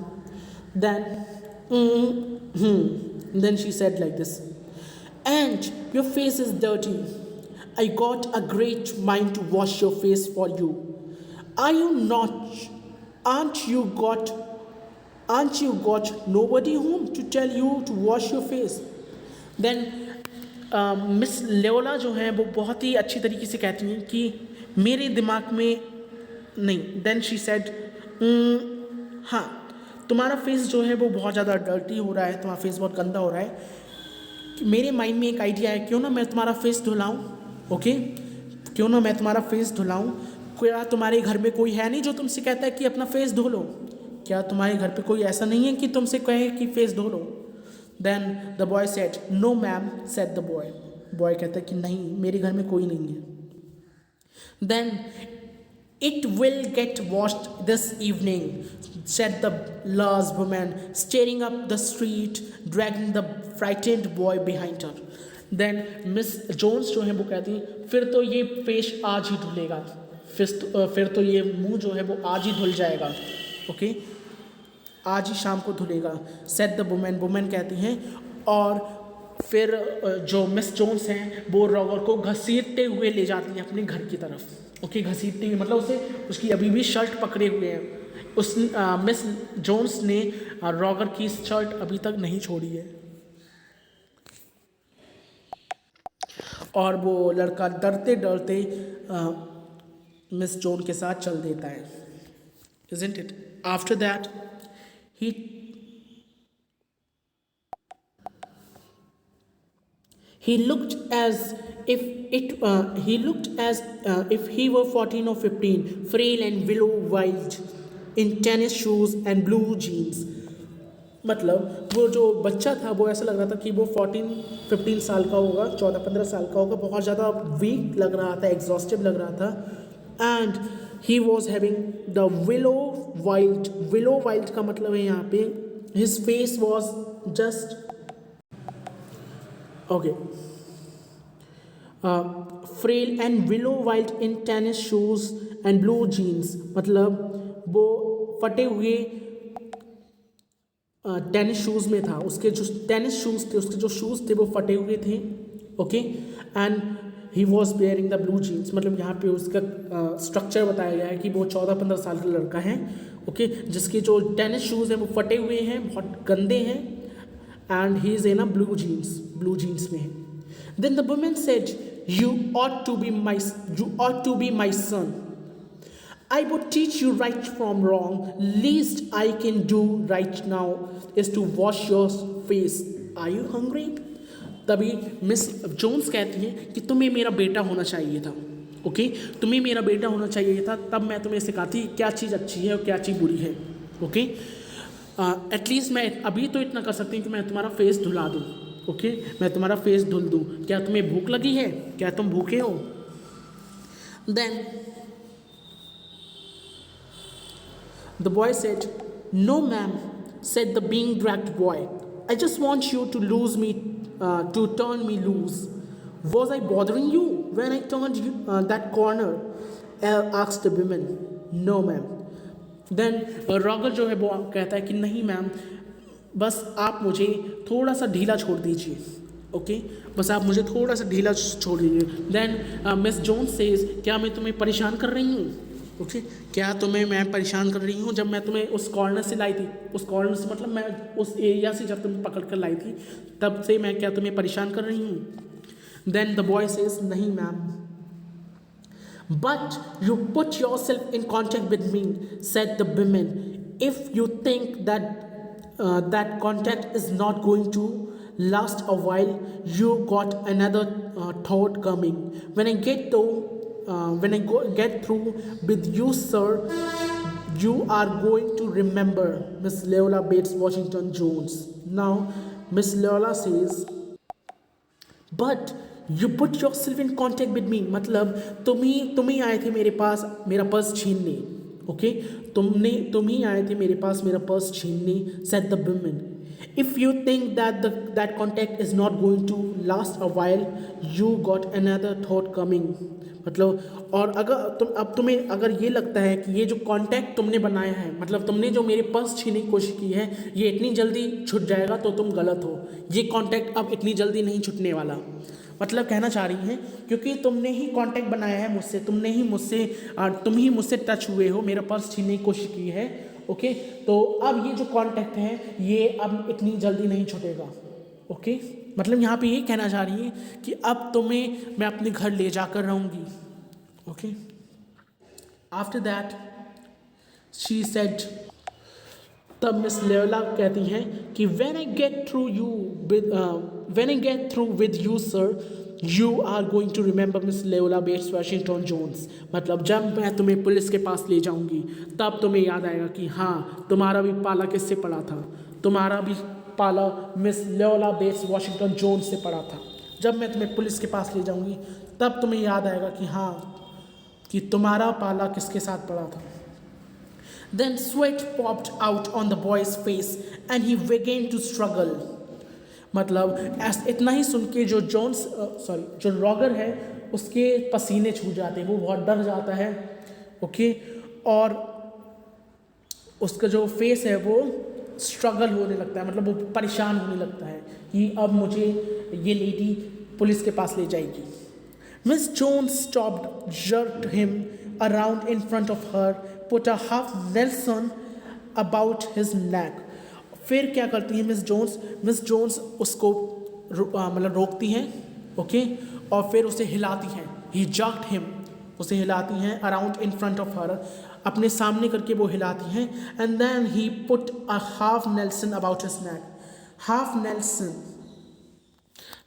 Then she said like this, and your face is dirty. I got a great mind to wash your face for you. Are you not? Aren't you got nobody home to tell you to wash your face? Then Miss Leola जो हैं वो बहुत ही अच्छी तरीके से कहती हैं कि मेरे दिमाग में नहीं. देन शी सेड, हाँ तुम्हारा फेस जो है वो बहुत ज़्यादा डर्टी हो रहा है, तुम्हारा फेस बहुत गंदा हो रहा है. मेरे माइंड में एक आइडिया है, क्यों ना मैं तुम्हारा फेस धुलाऊँ. ओके क्यों ना मैं तुम्हारा फेस धुलाऊँ. क्या तुम्हारे घर में कोई है नहीं जो तुमसे कहता है कि अपना फेस धो लो? क्या तुम्हारे घर पे कोई ऐसा नहीं है कि तुमसे कहे कि फेस धो लो? Then the boy said, no ma'am, said the boy. Boy कहता है कि नहीं मेरे घर में कोई नहीं है. Then it will get washed this evening, said the last woman, steering up the street, dragging the frightened boy behind her. Then miss Jones जो है वो कहती है फिर तो ये फेस आज ही धुलेगा, फिर तो ये मुंह जो है वो आज ही धुल जाएगा. ओके आज ही शाम को धुलेगा. सेड द वुमेन कहती हैं. और फिर जो मिस जोन्स हैं वो रॉगर को घसीटते हुए ले जाती हैं अपने घर की तरफ. ओके घसीटते हुए मतलब उसे उसकी अभी भी शर्ट पकड़े हुए हैं. उस मिस जोन्स ने रॉगर की शर्ट अभी तक नहीं छोड़ी है. और वो लड़का डरते डरते मिस जोन के साथ चल देता है. Isn't it? After that, he looked as if he were 14 or 15, frail and willow-wide, in tennis shoes and blue jeans. मतलब वो जो बच्चा था वो ऐसा लग रहा था कि वो 14-15 साल का होगा, 14-15 साल का होगा. बहुत ज़्यादा वीक लग रहा था, एग्जॉस्टिव लग रहा था. And he was having the willow wild का मतलब है यहाँ पे his face was just okay frail and willow wild in tennis shoes and blue jeans. मतलब वो फटे हुए टेनिस शूज़ में था. उसके जो टेनिस शूज़ थे, उसके जो शूज़ थे वो फटे हुए थे. Okay and he was wearing the blue jeans. मतलब यहाँ पे उसका स्ट्रक्चर बताया गया है कि वो 14-15 साल का लड़का है. ओके जिसके जो टेनिस शूज़ हैं वो फटे हुए हैं, बहुत गंदे हैं. And he is in a blue jeans में है. Then the woman said, you ought to be my son. I would teach you right from wrong. Least I can do right now is to wash your face. Are you hungry? तभी miss Jones कहती हैं कि तुम्हें मेरा बेटा होना चाहिए था. ओके तुम्हें मेरा बेटा होना चाहिए था, तब मैं तुम्हें सिखाती क्या चीज़ अच्छी है और क्या चीज़ बुरी है. ओके एटलीस्ट मैं अभी तो इतना कर सकती हूँ कि मैं तुम्हारा फेस धुला दूँ. ओके मैं तुम्हारा फेस धुल दूँ. क्या तुम्हें भूख लगी है? क्या तुम भूखे हो? Then the boy said, no ma'am, said the being dragged boy. I just want you to turn me loose. Was I bothering you when I turned you that corner? Asked the woman. No ma'am. Then Roger जो है वो कहता है कि नहीं ma'am, बस आप मुझे थोड़ा सा ढीला छोड़ दीजिए. ओके बस आप मुझे थोड़ा सा ढीला छोड़ दीजिए. देन मिस जोन्स सेज, क्या मैं तुम्हें परेशान कर रही हूँ? ओके क्या तुम्हें मैं परेशान कर रही हूँ? जब मैं तुम्हें उस कॉर्नर से लाई थी, उस कॉर्नर से मतलब मैं उस एरिया से जब तुम्हें पकड़ कर लाई थी, तब से मैं क्या तुम्हें परेशान कर रही हूँ? देन द बॉय सेज, नहीं ma'am. But you put yourself in contact with me, said the woman. If you think that contact is not going to last a while, you got another thought coming. When I get through with you, sir, you are going to remember Miss Leola Bates Washington Jones. Now, Miss Leola says, but you put your self in contact with me, मतलब तुम ही आए थे मेरे पास मेरा purse छीनने. Okay, तुम ही आए थे मेरे पास मेरा पर्स छीनने. Said the woman. If you think that contact is not going to last a while, you got another thought coming. मतलब और तुम्हें अगर ये लगता है कि ये जो कांटेक्ट तुमने बनाया है, मतलब तुमने जो मेरे पर्स छीनने की कोशिश की है, ये इतनी जल्दी छूट जाएगा, तो तुम गलत हो. ये कांटेक्ट अब इतनी जल्दी नहीं छूटने वाला. मतलब कहना चाह रही हैं क्योंकि तुमने ही कांटेक्ट बनाया है मुझसे, तुम ही मुझसे टच हुए हो, मेरा पर्स छीनने की कोशिश की है. ओके, तो अब ये जो कांटेक्ट है ये अब इतनी जल्दी नहीं छूटेगा. ओके, मतलब यहाँ पे ये कहना चाह रही है कि अब तुम्हें मैं अपने घर ले जाकर रहूँगी. Okay, after that she said, तब मिस लेवला कहती हैं कि when I get through with you sir, you are going to remember miss Luella Bates Washington Jones. मतलब जब मैं तुम्हें पुलिस के पास ले जाऊंगी तब तुम्हें याद आएगा कि हाँ, तुम्हारा भी पाला किससे पड़ा था, तुम्हारा भी पाला miss Luella Bates Washington Jones से पड़ा था. जब मैं तुम्हें पुलिस के पास ले जाऊंगी तब तुम्हें याद आएगा कि हाँ, कि तुम्हारा पाला किसके साथ पड़ा था. Then sweat popped out on the boy's face and he began to struggle. मतलब इतना ही सुन के जो जो रॉगर है उसके पसीने छूट जाते हैं, वो बहुत डर जाता है. ओके, और उसका जो फेस है वो स्ट्रगल होने लगता है, मतलब वो परेशान होने लगता है कि अब मुझे ये लेडी पुलिस के पास ले जाएगी. Miss Jones stopped, jerked him around in front of her, put a half Nelson about his neck. फिर क्या करती है मिस जोन्स उसको मतलब रोकती हैं. ओके, और फिर उसे हिलाती हैं. ही jerked him, उसे हिलाती हैं around in front of her, अपने सामने करके वो हिलाती हैं. And then he put a half nelson about his neck.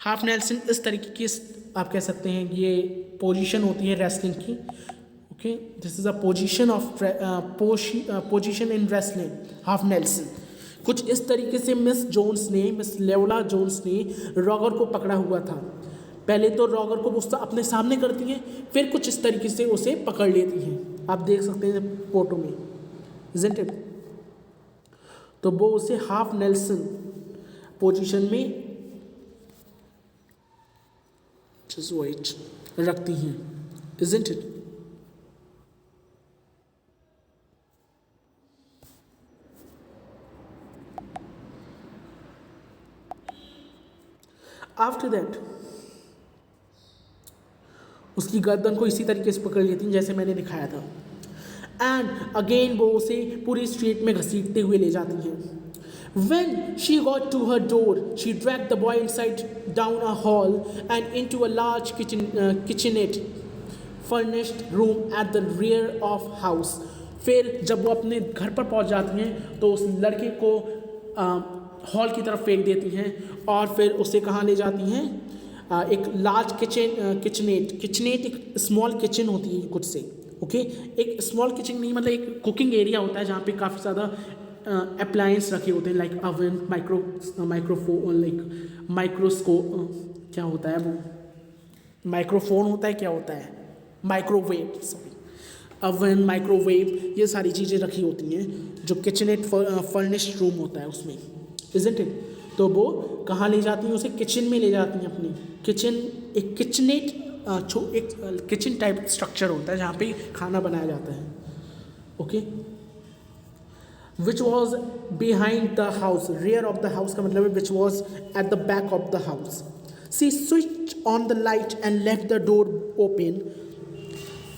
Half nelson इस तरीके की आप कह सकते हैं ये पोजीशन होती है रेसलिंग की. Okay, this is a position in wrestling, half Nelson. कुछ इस तरीके से मिस लेवला जोन्स ने रॉगर को पकड़ा हुआ था. पहले तो रॉगर को वो अपने सामने करती हैं, फिर कुछ इस तरीके से उसे पकड़ लेती हैं. आप देख सकते हैं फोटो में, isn't it? तो वो उसे हाफ नेल्सन पोजीशन में रखती हैं, isn't it? आफ्टर दैट उसकी गर्दन को इसी तरीके से पकड़ लेती हैं जैसे मैंने दिखाया था. एंड अगेन वो उसे पूरी स्ट्रीट में घसीटते हुए ले जाती हैं. When she got to her door, she dragged the boy inside down a hall and into a large kitchenette furnished room at the rear of house. फिर जब वो अपने घर पर पहुंच जाती हैं तो उस लड़के को हॉल की तरफ फेंक देती हैं और फिर उसे कहाँ ले जाती हैं, एक लार्ज किचनेट एक स्मॉल किचन होती है कुछ से. ओके, एक स्मॉल किचन नहीं, मतलब एक कुकिंग एरिया होता है जहाँ पे काफ़ी ज़्यादा अप्लायंस रखे होते हैं, लाइक अवन, माइक्रोस्कोप, क्या होता है वो, माइक्रोफोन होता है, क्या होता है, माइक्रोवेव, अवन, माइक्रोवेव, ये सारी चीज़ें रखी होती हैं जो किचनेट फर्निश्ड रूम होता है उसमें, isn't it? तो वो कहाँ ले जाती हैं, उसे किचन में ले जाती हैं. अपनी किचन एक एक किचन टाइप स्ट्रक्चर होता है जहाँ पे खाना बनाया जाता है. Okay, which was behind the house, rear of the house का मतलब है which was at the back of the house. She switch on the light and left the door open.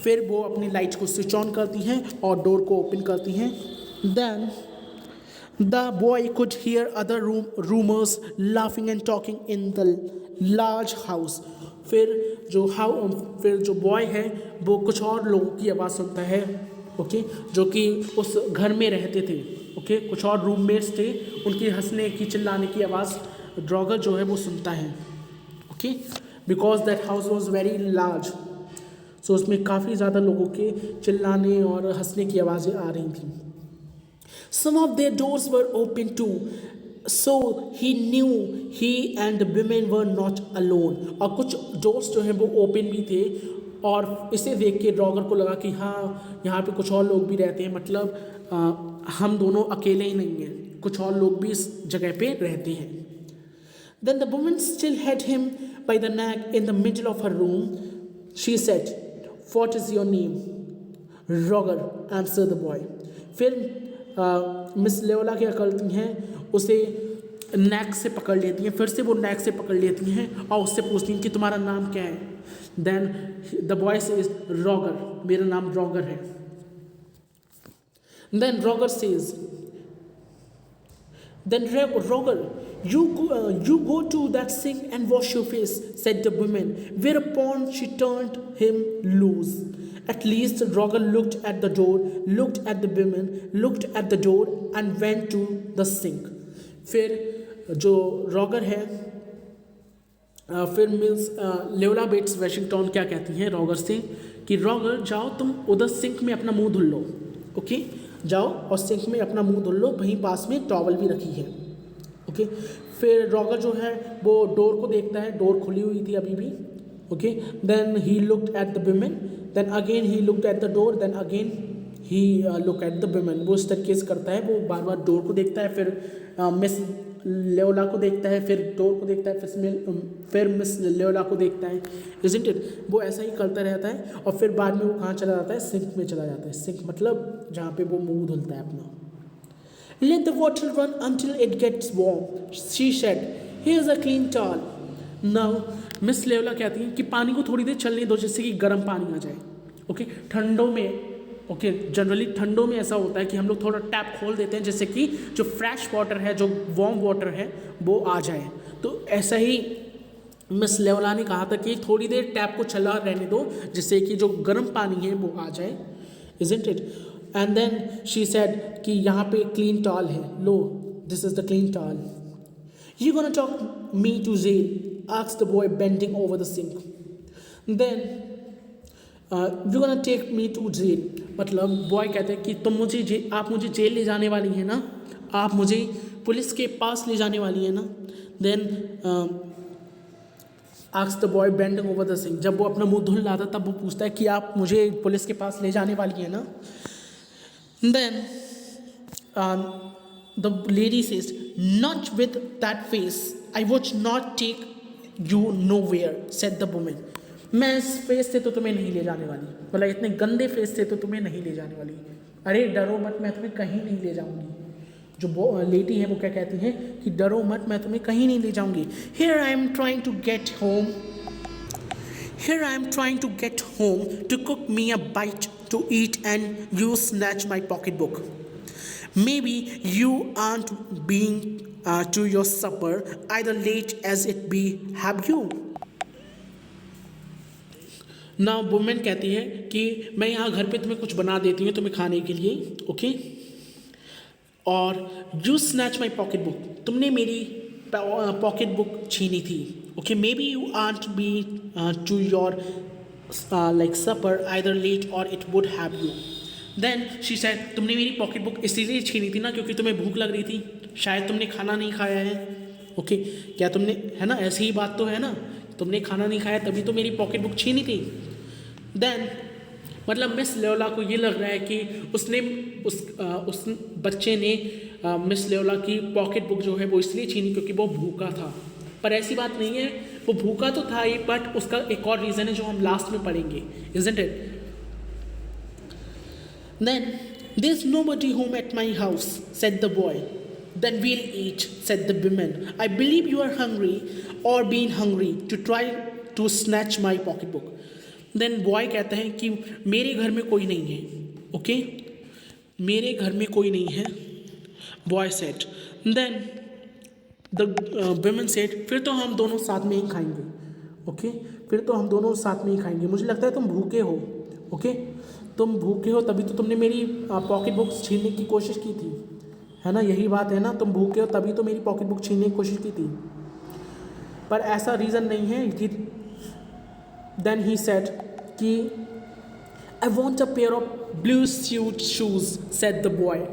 फिर वो अपनी लाइट को स्विच ऑन करती हैं और डोर को ओपन करती हैं. Then The boy could hear other rumors laughing and talking in the large house. फिर जो बॉय है वो कुछ और लोगों की आवाज़ सुनता है, ओके, जो कि उस घर में रहते थे, ओके, कुछ और रूममेट्स थे, उनकी हंसने की चिल्लाने की आवाज़ ड्रॉगर जो है वो सुनता है, okay, because that house was very large. So उसमें काफ़ी ज़्यादा लोगों के चिल्लाने और हंसने की आवाज़ें आ रही थी. Some of their doors were open too, so he knew he and the women were not alone. और कुछ doors जो हैं वो open भी थे और इसे देख के ड्रॉगर को लगा कि हाँ यहाँ पे कुछ और लोग भी रहते हैं, मतलब हम दोनों अकेले ही नहीं हैं, कुछ और लोग भी इस जगह पे रहते हैं. Then the woman still had him by the neck in the middle of her room. She said, "What is your name?" "Roger," answered the boy. फिर मिस लेओला क्या करती हैं, उसे नेक से पकड़ लेती हैं, फिर से वो नेक से पकड़ लेती हैं और उससे पूछती हैं कि तुम्हारा नाम क्या है. Then the boy says, "Roger," मेरा नाम रॉगर है. Then Roger says, "Then Roger, you go to that sink and wash your face," said the woman. Whereupon she turned him loose. At least Roger looked at the door, looked at the woman, looked at the door, and went to the sink. फिर जो Roger है, फिर miss लेओला bets Washington क्या कहती हैं Roger से कि Roger जाओ तुम उधर सिंक में अपना मुंह धुल लो, ओके, जाओ और सिंक में अपना मुंह धुल लो, वहीं पास में टॉवल भी रखी है, ओके. फिर रॉगर जो है वो डोर को देखता है, डोर खुली हुई थी अभी भी, okay. Then he looked at the woman, then again he looked at the door, then again he look at the woman. वो इस तरीके से करता है, वो बार बार डोर को देखता है, फिर मिस लेओला को देखता है, फिर डोर को देखता है, फिर मिस लेओला को देखता है, इज़न्ट इट. वो ऐसा ही करता रहता है और फिर बाद में वो कहाँ चला जाता है, सिंक में चला जाता है. सिंक मतलब जहाँ पे वो मुंह धुलता है अपना. "Let the water run until it gets warm," she said. "Here's a clean towel." Now Miss Leola कहती हैं कि पानी को थोड़ी देर चलने दो जिससे कि गर्म पानी आ जाए, ओके. ठंडों में, ओके, जनरली ठंडों में ऐसा होता है कि हम लोग थोड़ा टैप खोल देते हैं जिससे कि जो फ्रेश वाटर है, जो वार्म वाटर है वो आ जाए. तो ऐसा ही मिस लेओला ने कहा था कि थोड़ी देर टैप को चला रहने दो जिससे कि जो गर्म पानी है वो आ जाए, isn't it. And then she said कि यहाँ पे क्लीन टॉल है, लो, this is the clean towel. "You gonna talk me to jail?" asked the boy bending over the sink. Then "You gonna take me to jail?" मतलब boy कहते हैं कि आप मुझे जेल ले जाने वाली हैं ना, आप मुझे पुलिस के पास ले जाने वाली हैं ना. Then asked the boy bending over the sink. जब वो अपना मुंह धुल रहा था तब वो पूछता है कि आप मुझे पुलिस के पास ले जाने वाली हैं ना. Then the lady says, "Not with that face. I would not take you nowhere," said the woman. मैं इस फेस से तो तुम्हें नहीं ले जाने वाली, मतलब इतने गंदे फेस से तो तुम्हें नहीं ले जाने वाली. अरे डरो मत, मैं तुम्हें कहीं नहीं ले जाऊंगी. जो लेडी है वो क्या कहती है कि डरो मत, मैं तुम्हें कहीं नहीं ले जाऊंगी. "Here I am trying to get home. Here I am trying to get home to cook me a bite to eat and you snatch my pocketbook. Maybe you aren't being to your supper either, late as it be, have you?" ना women कहती है कि मैं यहाँ घर पे तुम्हें कुछ बना देती हूँ तुम्हें खाने के लिए, ओके, और "You snatch my pocketbook," तुमने मेरी पॉकेट बुक छीनी थी, okay. "Maybe you aren't being to your like supper either, late or it would have you." Then she said, तुमने मेरी पॉकेट बुक इसीलिए छीनी थी ना क्योंकि तुम्हें भूख लग रही थी, शायद तुमने खाना नहीं खाया है, ओके. क्या तुमने, है ना, ऐसी ही बात तो है ना, तुमने खाना नहीं खाया तभी तो मेरी पॉकेट बुक छीनी थी. देन मतलब मिस लेओला को ये लग रहा है कि उस बच्चे ने मिस लेओला की पॉकेट बुक जो है वो इसलिए छीनी क्योंकि वो भूखा था, पर ऐसी बात नहीं है, वो भूखा तो था ही, बट उसका एक और रीज़न है जो हम लास्ट में पढ़ेंगे, isn't it. Then, "There's nobody home at my house," said the boy. "Then we'll eat," said the woman. "I believe you are hungry or being hungry to try to snatch my pocketbook." Then boy कहता है कि मेरे घर में कोई नहीं है, okay, मेरे घर में कोई नहीं है boy said. Then the women said, फिर तो हम दोनों साथ में ही खाएंगे। ओके, फिर तो हम दोनों साथ में ही खाएंगे। मुझे लगता है तुम भूखे हो। ओके, तुम भूखे हो तभी तो तुमने मेरी पॉकेट बुक छीनने की कोशिश की थी, है ना? यही बात है ना, तुम भूखे हो तभी तो मेरी पॉकेट बुक छीनने की कोशिश की थी। पर ऐसा रीज़न नहीं है कि देन ही सेड कि I want a pair of blue suite shoes said the boy.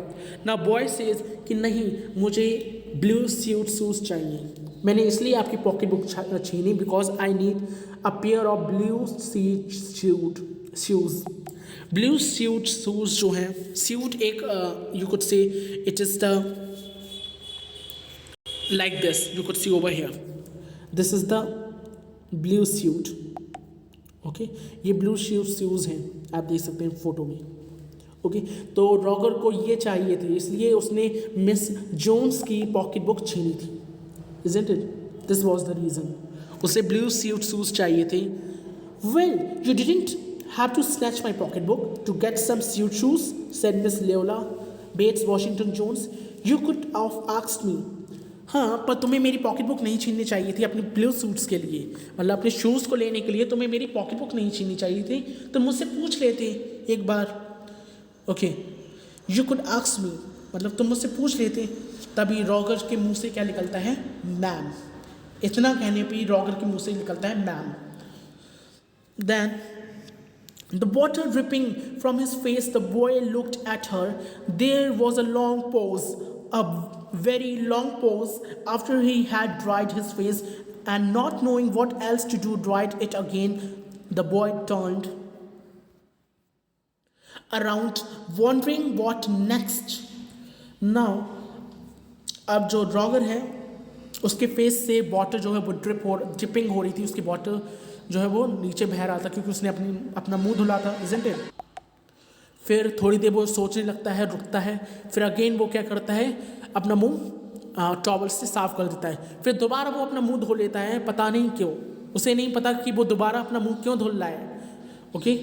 ना बॉय सेज कि नहीं, मुझे ब्लू स्यूट शूज़ चाहिए। मैंने इसलिए आपकी पॉकेट बुक छीनी because I need a pair of blue suite shoes. Blue suite shoes जो हैं, स्यूट एक यू कुड से it is the like this, you could see over here, this is the blue suit। Okay, ये blue shoes हैं, आप देख सकते हैं फोटो में। ओके, तो रॉगर को ये चाहिए थे, इसलिए उसने मिस जोन्स की पॉकेट बुक छीनी थी। Isn't it? This was the reason. उसे ब्लू सूट शूज़ चाहिए थे। Well, you didn't have to snatch my pocket book to get some suede shoes said Miss लेओला Bates Washington Jones. You could of asked me. हाँ, पर तुम्हें मेरी pocket book नहीं छीननी चाहिए थी अपने ब्लू सूट्स के लिए, मतलब अपने शूज़ को लेने के लिए तुम्हें मेरी पॉकेट बुक नहीं छीननी चाहिए थी, तो मुझसे पूछ लेते एक बार। Okay, you could ask me, मतलब तुम मुझसे पूछ लेते। तभी रॉगर के मुंह से क्या निकलता है? मैम। इतना कहने पे रॉगर के मुंह से निकलता है ma'am. Then the water dripping from his face, the boy looked at her. There was a long pause, a very long pause after he had dried his face, and not knowing what else to do, dried it again. The boy turned around, wondering what next. Now, अब जो Roger है उसके face से water जो है वो dripping हो रही थी, उसकी वाटर जो है वो नीचे बह रहा था क्योंकि उसने अपना मुंह धुला था, इज़न्ट इट? फिर थोड़ी देर वो सोचने लगता है, रुकता है, फिर अगेन वो क्या करता है, अपना मुंह टॉवल से साफ कर देता है। फिर दोबारा वो अपना मुंह धो लेता है, पता नहीं क्यों, उसे नहीं पता कि वो दोबारा अपना मुंह क्यों धुल रहा है। ओके,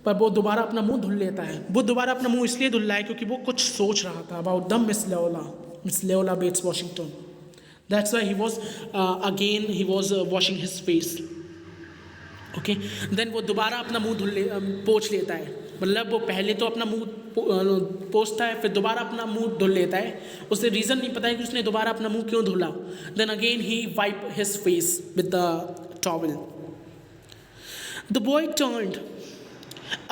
पर वो दोबारा अपना मुंह धुल लेता है। वो दोबारा अपना मुंह इसलिए धुल रहा है क्योंकि वो कुछ सोच रहा था about the Miss लेओला Bates Washington. That's why he was washing his face. Okay, then वो दोबारा अपना मुंह पोंछ लेता है, मतलब वो पहले तो अपना मुंह पोंछता है, फिर दोबारा अपना मुंह धुल लेता है। उसे रीज़न नहीं पता है कि उसने दोबारा अपना मुंह क्यों धुला। Then again he wipe his face with the towel. The boy turned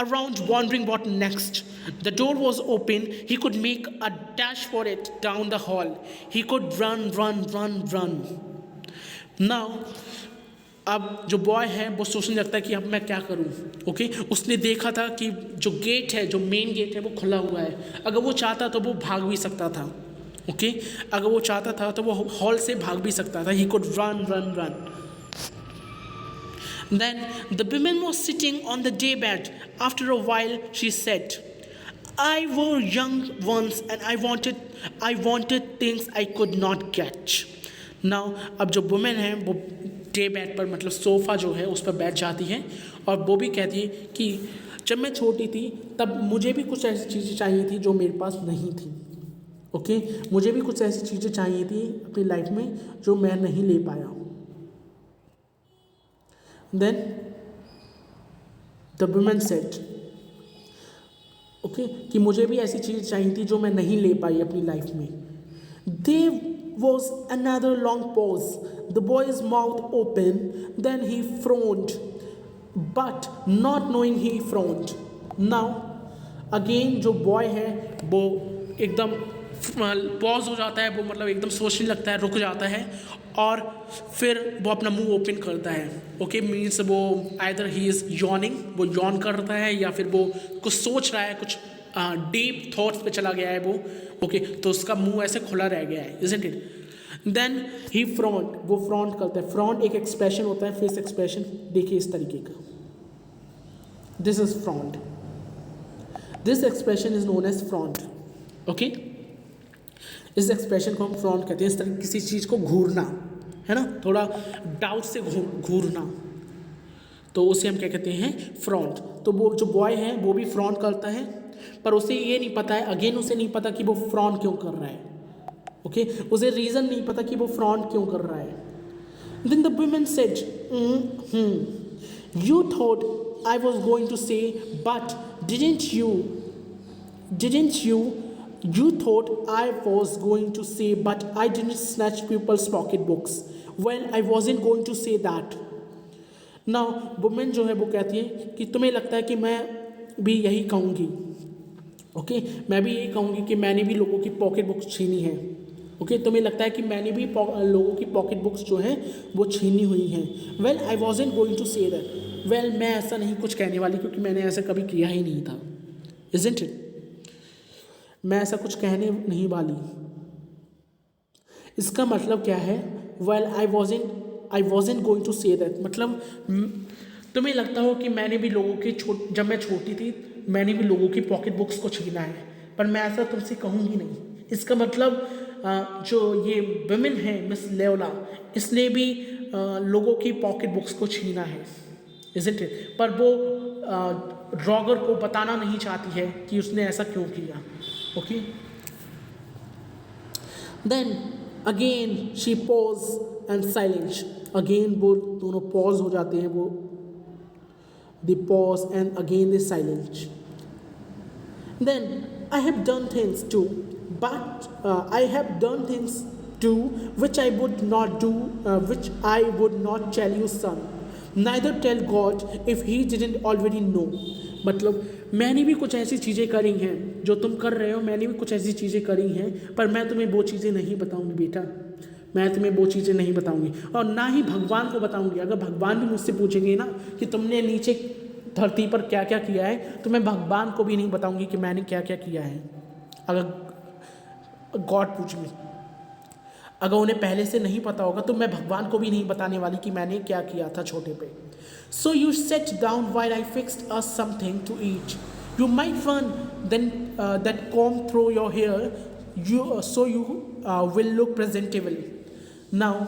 around, wondering what next. The door was open. He could make a dash for it down the hall. He could run. Now, अब जो boy है वो सोचने लगता है कि अब मैं क्या करूं। ओके, उसने देखा था कि जो गेट है, जो मेन गेट है वो खुला हुआ है। अगर वो चाहता तो वो भाग भी सकता था। ओके, अगर वो चाहता था तो वो हॉल से भाग भी सकता था। He could run. Then the woman was sitting on the daybed. After a while, she said, "I were young once, and I wanted things I could not get." Now, अब जो woman है वो day bed पर, मतलब sofa जो है उस पर बैठ जाती है और वो भी कहती है कि जब मैं छोटी थी तब मुझे भी कुछ ऐसी चीज़ें चाहिए थी जो मेरे पास नहीं थी। ओके, मुझे भी कुछ ऐसी चीज़ें चाहिए थी अपनी लाइफ में जो मैं नहीं ले पाया। Then the woman said, okay, कि मुझे भी ऐसी चीज़ चाहिए थी जो मैं नहीं ले पाई अपनी लाइफ में। There was another long pause. The boy's mouth opened, then he frowned, but not knowing he frowned. Now, again जो बॉय है वो एकदम पॉज हो जाता है, वो मतलब एकदम सोचने लगता है, रुक जाता है और फिर वो अपना मुंह ओपन करता है। ओके, मीन्स वो आइदर ही इज़ यॉर्निंग, वो यॉर्न करता है, या फिर वो कुछ सोच रहा है, कुछ डीप थॉट्स पे चला गया है वो। ओके, तो उसका मुंह ऐसे खुला रह गया है, isn't it? Then he front, वो फ्रॉन्ट करता है। फ्रॉन्ट एक एक्सप्रेशन होता है, फेस एक्सप्रेशन, देखिए इस तरीके का। This is front, this expression is known as front. Okay, इस एक्सप्रेशन को हम फ्रॉन्ट कहते हैं। इस तरह किसी चीज़ को घूरना, है ना, थोड़ा डाउट से घूरना। तो उसे हम क्या कहते हैं, फ्रॉड। तो वो जो बॉय है वो भी फ्रॉड करता है, पर उसे ये नहीं पता है, अगेन उसे नहीं पता कि वो फ्रॉड क्यों कर रहा है। ओके, उसे रीज़न नहीं पता कि वो फ्रॉड क्यों कर रहा है। Then the women said, you thought I was going to say but didn't you thought I was going to say but I didn't snatch people's pocketbooks. Well, I wasn't going to say that. Now woman जो है वो कहती है कि तुम्हें लगता है कि मैं भी यही कहूँगी। ओके, मैं भी यही कहूँगी कि मैंने भी लोगों की पॉकेट बुक्स छीनी है। ओके, तुम्हें लगता है कि मैंने भी लोगों की पॉकेट बुक्स जो है वो छीनी हुई हैं। Well, I wasn't going to say that. Well, मैं ऐसा नहीं कुछ कहने वाली, क्योंकि मैंने ऐसा कभी किया ही नहीं था। Isn't it? मैं ऐसा कुछ कहने नहीं वाली। इसका मतलब क्या है? Well, I wasn't going to say that, मतलब तुम्हें लगता हो कि मैंने भी लोगों के जब मैं छोटी थी मैंने भी लोगों की पॉकेट बुक्स को छीना है, पर मैं ऐसा तुमसे कहूँगी नहीं। इसका मतलब जो ये वुमेन है मिस लेओला, इसने भी लोगों की पॉकेट बुक्स को छीना है, इज़न्ट इट? पर वो रॉगर को बताना नहीं चाहती है कि उसने ऐसा क्यों किया। Okay, then again she pause and silence. Again वो दोनों पॉज हो जाते हैं, वो they pause and again they silence. Then I have done things too, but I have done things too which I would not do, which I would not tell you, son. Neither tell God if he didn't already know. मतलब मैंने भी कुछ ऐसी चीज़ें करी हैं जो तुम कर रहे हो, मैंने भी कुछ ऐसी चीज़ें करी हैं, पर मैं तुम्हें वो चीज़ें नहीं बताऊंगी बेटा, मैं तुम्हें वो चीज़ें नहीं बताऊंगी, और ना ही भगवान को बताऊंगी। अगर भगवान भी मुझसे पूछेंगे ना कि तुमने नीचे धरती पर क्या क्या किया है, तो मैं भगवान को भी नहीं बताऊंगी कि मैंने क्या क्या किया है। अगर गॉड पूछेंगे, अगर उन्हें पहले से नहीं पता होगा, तो मैं भगवान को भी नहीं बताने वाली कि मैंने क्या किया था छोटे पे। So you set down while I fixed us something to eat. You might run then that comb through your hair, so you will look presentable. Now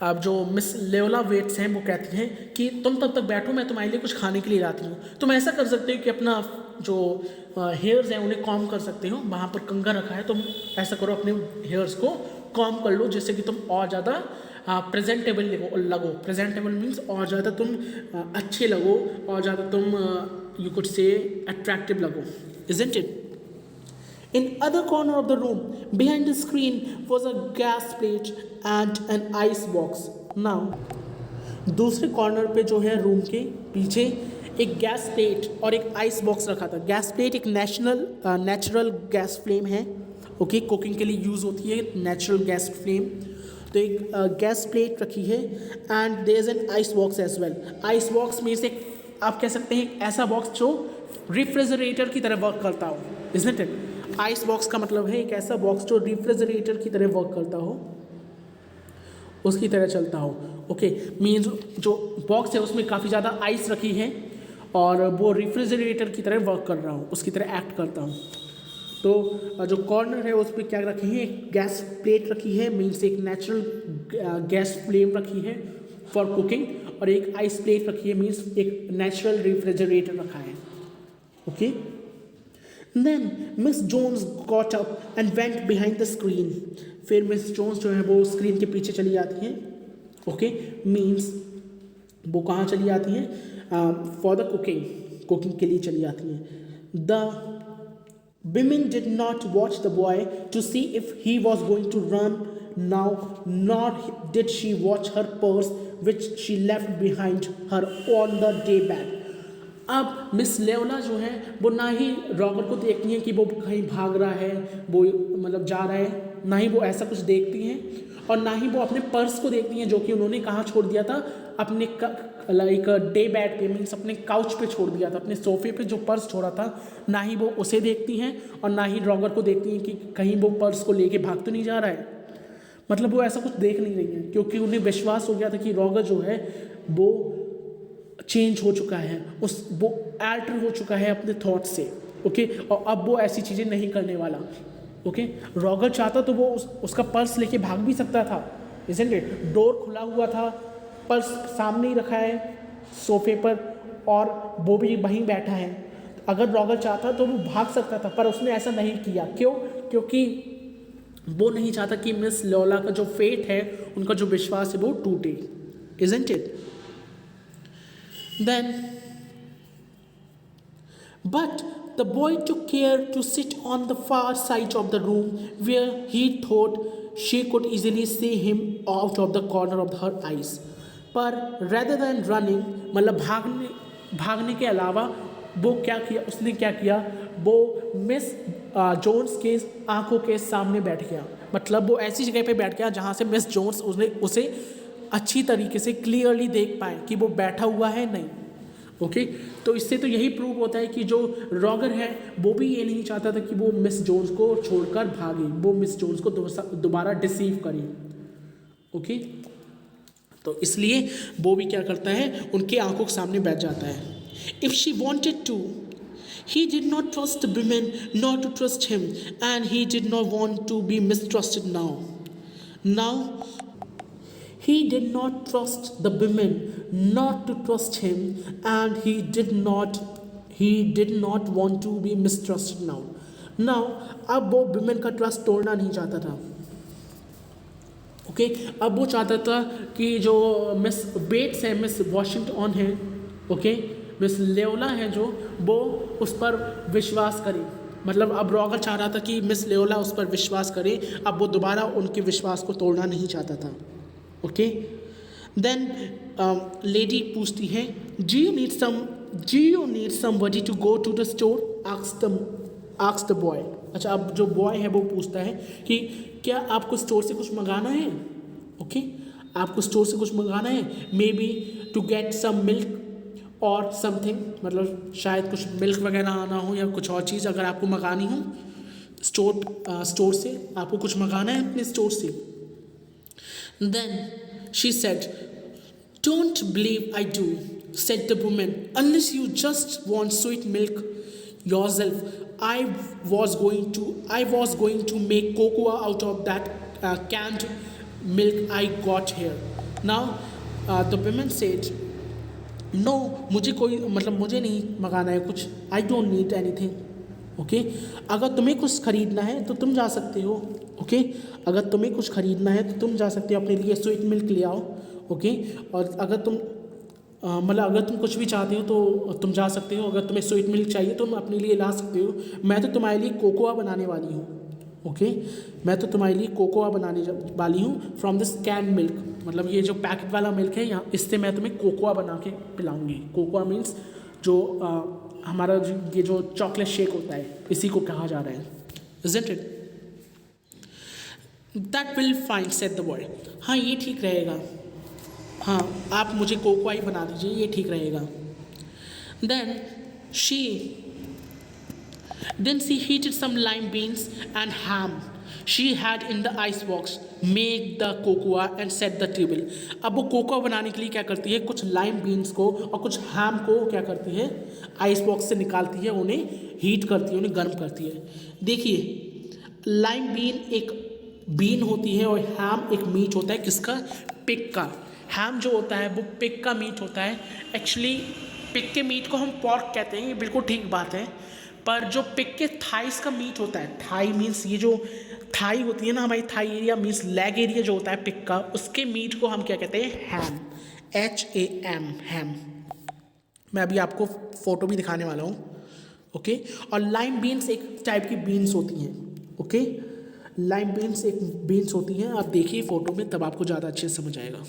अब जो मिस लेओला वेट्स हैं वो कहती हैं कि तुम तब तक बैठो, मैं तुम्हारे लिए कुछ खाने के लिए लाती हूँ। तुम ऐसा कर सकते हो कि अपना जो हेयर्स हैं उन्हें कॉम कर सकते हो, वहाँ पर कंघा रखा है, तुम ऐसा करो अपने हेयर्स को कॉम कर लो, जिससे कि तुम और ज़्यादा प्रेजेंटेबल लगो। प्रेजेंटेबल मीन्स और ज़्यादा तुम अच्छे लगो, और ज़्यादा तुम यू कुड से अट्रैक्टिव लगो, isn't it? In other corner of the room, behind the screen, was a gas plate and an ice box. Now, दूसरे कॉर्नर पे जो है रूम के पीछे एक गैस प्लेट और एक आइस बॉक्स रखा था। गैस प्लेट एक नेचुरल गैस फ्लेम है, ओके, कुकिंग के लिए यूज़ होती है नेचुरल गैस फ्लेम। तो एक गैस प्लेट रखी है, and there is an ice box as well. Ice box में से आप कह सकते हैं ऐसा बॉक्स जो रेफ्रिजरेटर की तरह वर्क करता हो, इज़न्ट इट? आइस बॉक्स का मतलब है एक ऐसा बॉक्स जो रेफ्रिजरेटर की तरह वर्क करता हो, उसकी तरह चलता हो। ओके, मीन्स जो बॉक्स है उसमें काफ़ी ज़्यादा आइस रखी है और वो रेफ्रिजरेटर की तरह वर्क कर रहा हो, उसकी तरह एक्ट करता हो। तो जो कॉर्नर है उस पर क्या रखी है, एक गैस प्लेट रखी है, मीन्स एक नेचुरल गैस फ्लेम रखी है फॉर कुकिंग, और एक आइस प्लेट रखी है, मीन्स एक नेचुरल रेफ्रिजरेटर रखा है। Okay, Then Miss Jones got up and went behind the screen. फिर मिस जोन्स जो है वो स्क्रीन के पीछे चली जाती हैं। ओके, मीन्स वो कहाँ चली जाती हैं? फॉर द कुकिंग के लिए चली जाती हैं। The women did not watch the boy to see if he was going to run now, nor did she watch her purse which she left behind her on the day bed. अब miss Leola जो है वो ना ही Roger को देखती हैं कि वो कहीं भाग रहा है, वो मतलब जा रहा है, ना ही वो ऐसा कुछ देखती हैं, और ना ही वो अपने पर्स को देखती हैं जो कि उन्होंने कहाँ छोड़ दिया था, अपने लाइक डे बेड पे, मीन्स अपने काउच पे छोड़ दिया था, अपने सोफे पे जो पर्स छोड़ा था, ना ही वो उसे देखती हैं और ना ही रॉगर को देखती हैं कि कहीं वो पर्स को लेके भाग तो नहीं जा रहा है। मतलब वो ऐसा कुछ देख नहीं रही हैं, क्योंकि उन्हें विश्वास हो गया था कि रॉगर जो है वो चेंज हो चुका है, वो अल्टर हो चुका है अपने थॉट से। ओके, और अब वो ऐसी चीज़ें नहीं करने वाला। ओके, रॉगर चाहता तो वो उसका पर्स लेके भाग भी सकता था, इज़न्ट इट? डोर खुला हुआ था, पर्स सामने ही रखा है, सोफे पर और वो भी वहीं बैठा है। अगर रॉगर चाहता तो वो भाग सकता था, पर उसने ऐसा नहीं किया। क्यों? क्योंकि वो नहीं चाहता कि मिस लोला का जो फेट है, उनका जो विश्वास है वो टूटे। Isn't it? Then, but the boy took care to sit on the far side of the room where he thought she could easily see him out of the corner of her eyes. पर rather than running, मतलब भागने के अलावा वो क्या किया, उसने क्या किया, वो मिस जोन्स के आंखों के सामने बैठ गया। मतलब वो ऐसी जगह पे बैठ गया जहाँ से मिस जोन्स उसे अच्छी तरीके से क्लियरली देख पाए कि वो बैठा हुआ है नहीं। ओके, तो इससे तो यही प्रूव होता है कि जो रॉगर है वो भी ये नहीं चाहता था कि वो मिस जोन्स को छोड़कर भागे, वो मिस जोन्स को दोबारा डिसीव करे। ओके, तो इसलिए वो भी क्या करता है, उनके आंखों के सामने बैठ जाता है। If she wanted to, he did not trust the women nor to trust him, and he did not want to be mistrusted now. He did not trust the women not to trust him, and he did not want to be mistrusted now. अब वो women का trust तोड़ना नहीं चाहता था। Okay, अब वो चाहता था कि जो मिस बेट्स है, मिस वॉशिंगटन है, ओके, मिस लेओला है, जो वो उस पर विश्वास करे। मतलब अब रॉगर चाह रहा था कि मिस लेओला उस पर विश्वास करे, अब वो दोबारा उनके विश्वास को तोड़ना नहीं चाहता था। ओके, देन लेडी पूछती है, do you need somebody to go to the store, asks the boy. अच्छा, अब जो बॉय है वो पूछता है कि क्या आपको स्टोर से कुछ मंगाना है। ओके, आपको स्टोर से कुछ मंगाना है, maybe to get some milk और समथिंग, मतलब शायद कुछ मिल्क वगैरह आना हो या कुछ और चीज़ अगर आपको मंगानी हो स्टोर से, आपको कुछ मंगाना है अपने स्टोर से। Then she said, "Don't believe I do," said the woman, "unless you just want sweet milk yourself. I was going to make cocoa out of that canned milk I got here." Now the woman said, "No, मुझे नहीं मंगाना है कुछ, I don't need anything." Okay, अगर तुम्हें कुछ ख़रीदना है तो तुम जा सकते हो। ओके, अगर तुम्हें कुछ ख़रीदना है तो तुम जा सकते हो, अपने लिए स्वीट मिल्क ले आओ। ओके, और अगर तुम अगर तुम कुछ भी चाहते हो तो तुम जा सकते हो। अगर तुम्हें स्वीट मिल्क चाहिए तो तुम अपने लिए ला सकते हो। मैं तो तुम्हारे लिए कोकोआ बनाने वाली हूँ। ओके, मैं तो तुम्हारे लिए कोकोआ बनाने वाली हूँ फ्रॉम दिस कैन मिल्क, मतलब ये जो पैकेट वाला मिल्क है यहाँ, इससे मैं तुम्हें कोकोआ बना के पिलाऊंगी। कोकोआ मीन्स जो हमारा ये जो चॉकलेट शेक होता है, इसी को कहा जा रहा है। Isn't it? That will fine, said the boy. हाँ, ये ठीक रहेगा। हाँ, आप मुझे कोकोआ ही बना दीजिए, ये ठीक रहेगा। Then she heated some lime beans and ham she had in the ice box, make the cocoa and set the table. अब वो कोकोआ बनाने के लिए क्या करती है, कुछ लाइम बीन्स को और कुछ हैम को क्या करती है, आइस बॉक्स से निकालती है, उन्हें हीट करती है, उन्हें गर्म करती है। देखिए, लाइम बीन एक बीन होती है और हैम एक मीट होता है, किसका, पिग का। हैम जो होता है वो पिग का मीट होता है। एक्चुअली पिग के मीट को हम पॉर्क कहते हैं, ये बिल्कुल ठीक बात है। पर जो पिग के थाइस का मीट होता है, थाई मीन्स ये जो थाई होती है ना, हमारी thigh area means leg area जो होता है पिग का, उसके मीट को हम क्या कहते हैं, हैम, HAM, हैम। मैं अभी आपको फ़ोटो भी दिखाने वाला हूँ। ओके, और लाइम बीन्स एक टाइप की बीन्स होती हैं। ओके, लाइम बीन्स एक बीन्स होती हैं, आप देखिए फ़ोटो में, तब आपको ज़्यादा अच्छे से समझ आएगा।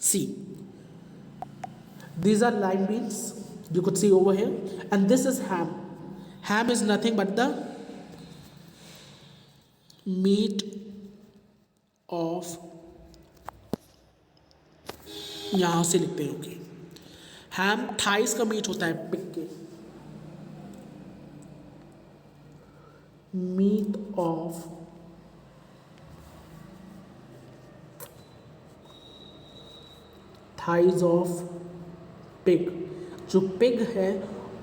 सी, these are lime beans, you could see over here, and this is ham. Ham is nothing but the meat of, यहाँ से लिखते हैं। ओके, हैम थाइस का मीट होता है, पिग के, meat of thighs of pig. जो पिग है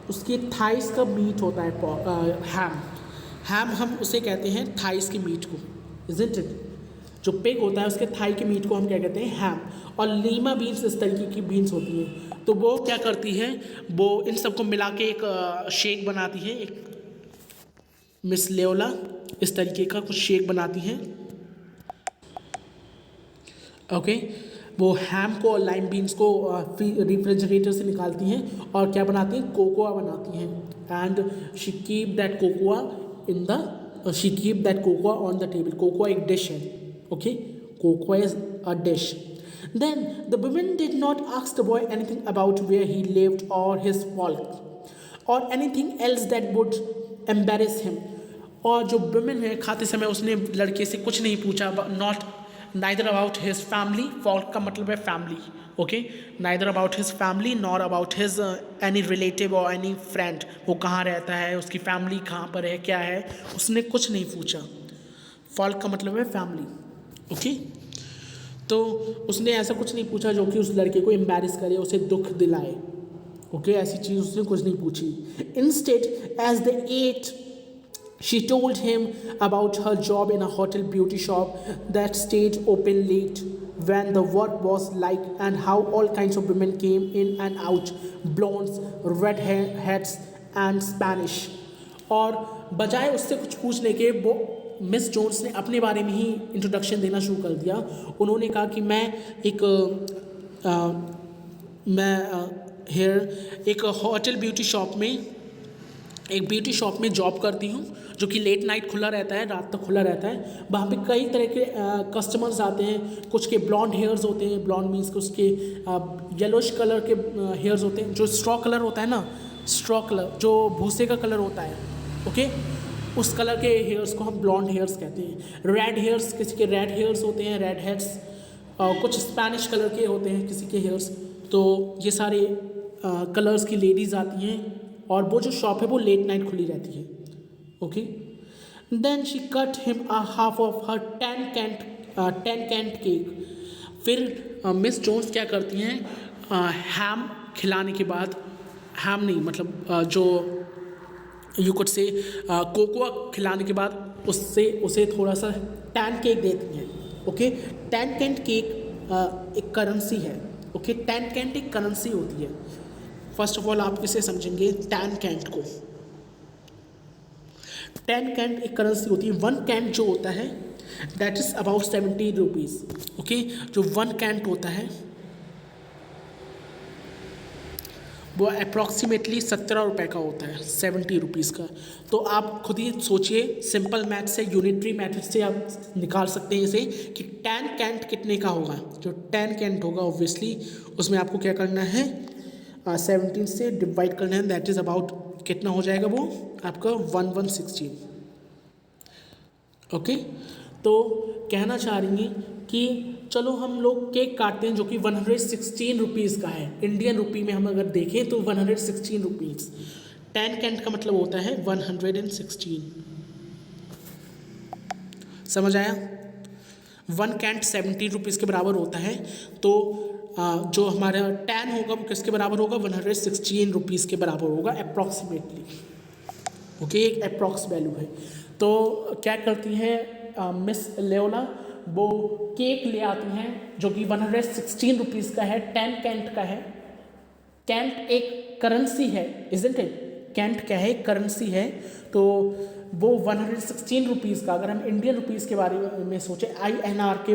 उसकी थाइस का मीट होता है हैम। हैम हम उसे कहते हैं थाइस के मीट को, इज़न्ट इट? जो पिग होता है उसके थाई के मीट को हम क्या कहते हैं, हैम। और लीमा बीन्स इस तरीके की बीन्स होती हैं। तो वो क्या करती है, वो इन सबको मिला के एक शेक बनाती है, एक मिस लेओला इस तरीके का कुछ शेक बनाती हैं। ओके, वो हैम को और लाइम बीन्स को रेफ्रिजरेटर से निकालती हैं और क्या बनाती हैं, कोकोआ बनाती हैं। And she keep that cocoa in the she keep that cocoa on the table. Cocoa एक डिश है, okay, cocoa is a dish. Then the women did not ask the boy anything about where he lived or his folk or anything else that would embarrass him. और जो women है खाते समय उसने लड़के से कुछ नहीं पूछा, not neither about his family, folk का मतलब है family, okay, neither about his family nor about his any relative or any friend, वो कहाँ रहता है, उसकी family कहाँ पर है, क्या है, उसने कुछ नहीं पूछा। folk का मतलब है family, okay? तो उसने ऐसा कुछ नहीं पूछा जो कि उस लड़के को एम्बैरेस करे, उसे दुख दिलाए, ओके, ऐसी चीज़ उसने कुछ नहीं पूछी। Instead as they ate she told him about her job in a hotel beauty shop that stayed open late when the work was like and how all kinds of women came in and out, blondes, red heads and Spanish। और बजाय उससे कुछ पूछने के वो miss Jones ने अपने बारे में ही इंट्रोडक्शन देना शुरू कर दिया। उन्होंने कहा कि मैं एक एक होटल ब्यूटी शॉप में जॉब करती हूँ जो कि लेट नाइट खुला रहता है, रात तक खुला रहता है। वहाँ पे कई तरह के कस्टमर्स आते हैं, कुछ के ब्लॉन्ड हेयर्स होते हैं, ब्लॉन्ड मीन्स के उसके येलोश कलर के हेयर्स होते हैं, जो स्ट्रॉ कलर होता है ना, स्ट्रॉ कलर जो भूसे का कलर होता है, ओके, उस कलर के हेयर्स को हम ब्लॉन्ड हेयर्स कहते हैं। रेड हेयर्स, किसी के रेड हेयर्स होते हैं, रेड हेड्स, कुछ स्पेनिश कलर के होते हैं किसी के हेयर्स। तो ये सारे कलर्स की लेडीज़ आती हैं और वो जो शॉप है वो लेट नाइट खुली रहती है, okay. Then she cut him a half of her 10 cent cake. फिर मिस जोन्स क्या करती हैं, हैम खिलाने के बाद, हैम नहीं मतलब जो यू कुड से कोकोआ खिलाने के बाद उसे थोड़ा सा 10 केक देती हैं, ओके। 10 कैंट केक एक करेंसी है, ओके, 10 कैंट एक करेंसी होती है। फर्स्ट ऑफ ऑल आप इसे समझेंगे 10 कैंट को। 10 कैंट एक करेंसी होती है। 1 कैंट जो होता है that is about 70 rupees, okay. जो 1 कैंट होता है वो अप्रॉक्सीमेटली 17 रुपये का होता है, 70 रुपीज़ का। तो आप खुद ही सोचिए, सिंपल मैथ से, यूनिटरी मैथड से आप निकाल सकते हैं इसे कि 10 कैंट कितने का होगा। जो 10 कैंट होगा ऑब्वियसली उसमें आपको क्या करना है, 17 से डिवाइड करना है, दैट इज़ अबाउट कितना हो जाएगा वो आपका 1116, ओके। तो कहना चाह रही हैं कि चलो हम लोग केक काटते हैं जो कि 116 रुपीज़ का है। इंडियन रुपी में हम अगर देखें तो 116 रुपीज़। 10 कैंट का मतलब होता है 116, समझ आया। 1 कैंट 70 रुपीज़ के बराबर होता है। तो जो हमारा 10 होगा वो किसके बराबर होगा, 116 रुपीज़ के बराबर होगा अप्रॉक्सीमेटली, ओके, एक अप्रॉक्स वैल्यू है। तो क्या करती हैं मिस लेओला, वो केक ले आती हैं जो कि 116 रुपीज़ का है, 10 कैंट का है। कैंट एक करेंसी है, इज़न्ट इट? कैंट क्या है, करेंसी है। तो वो 116 रुपीज़ का, अगर हम इंडियन रुपीज़ के बारे में सोचें, INR के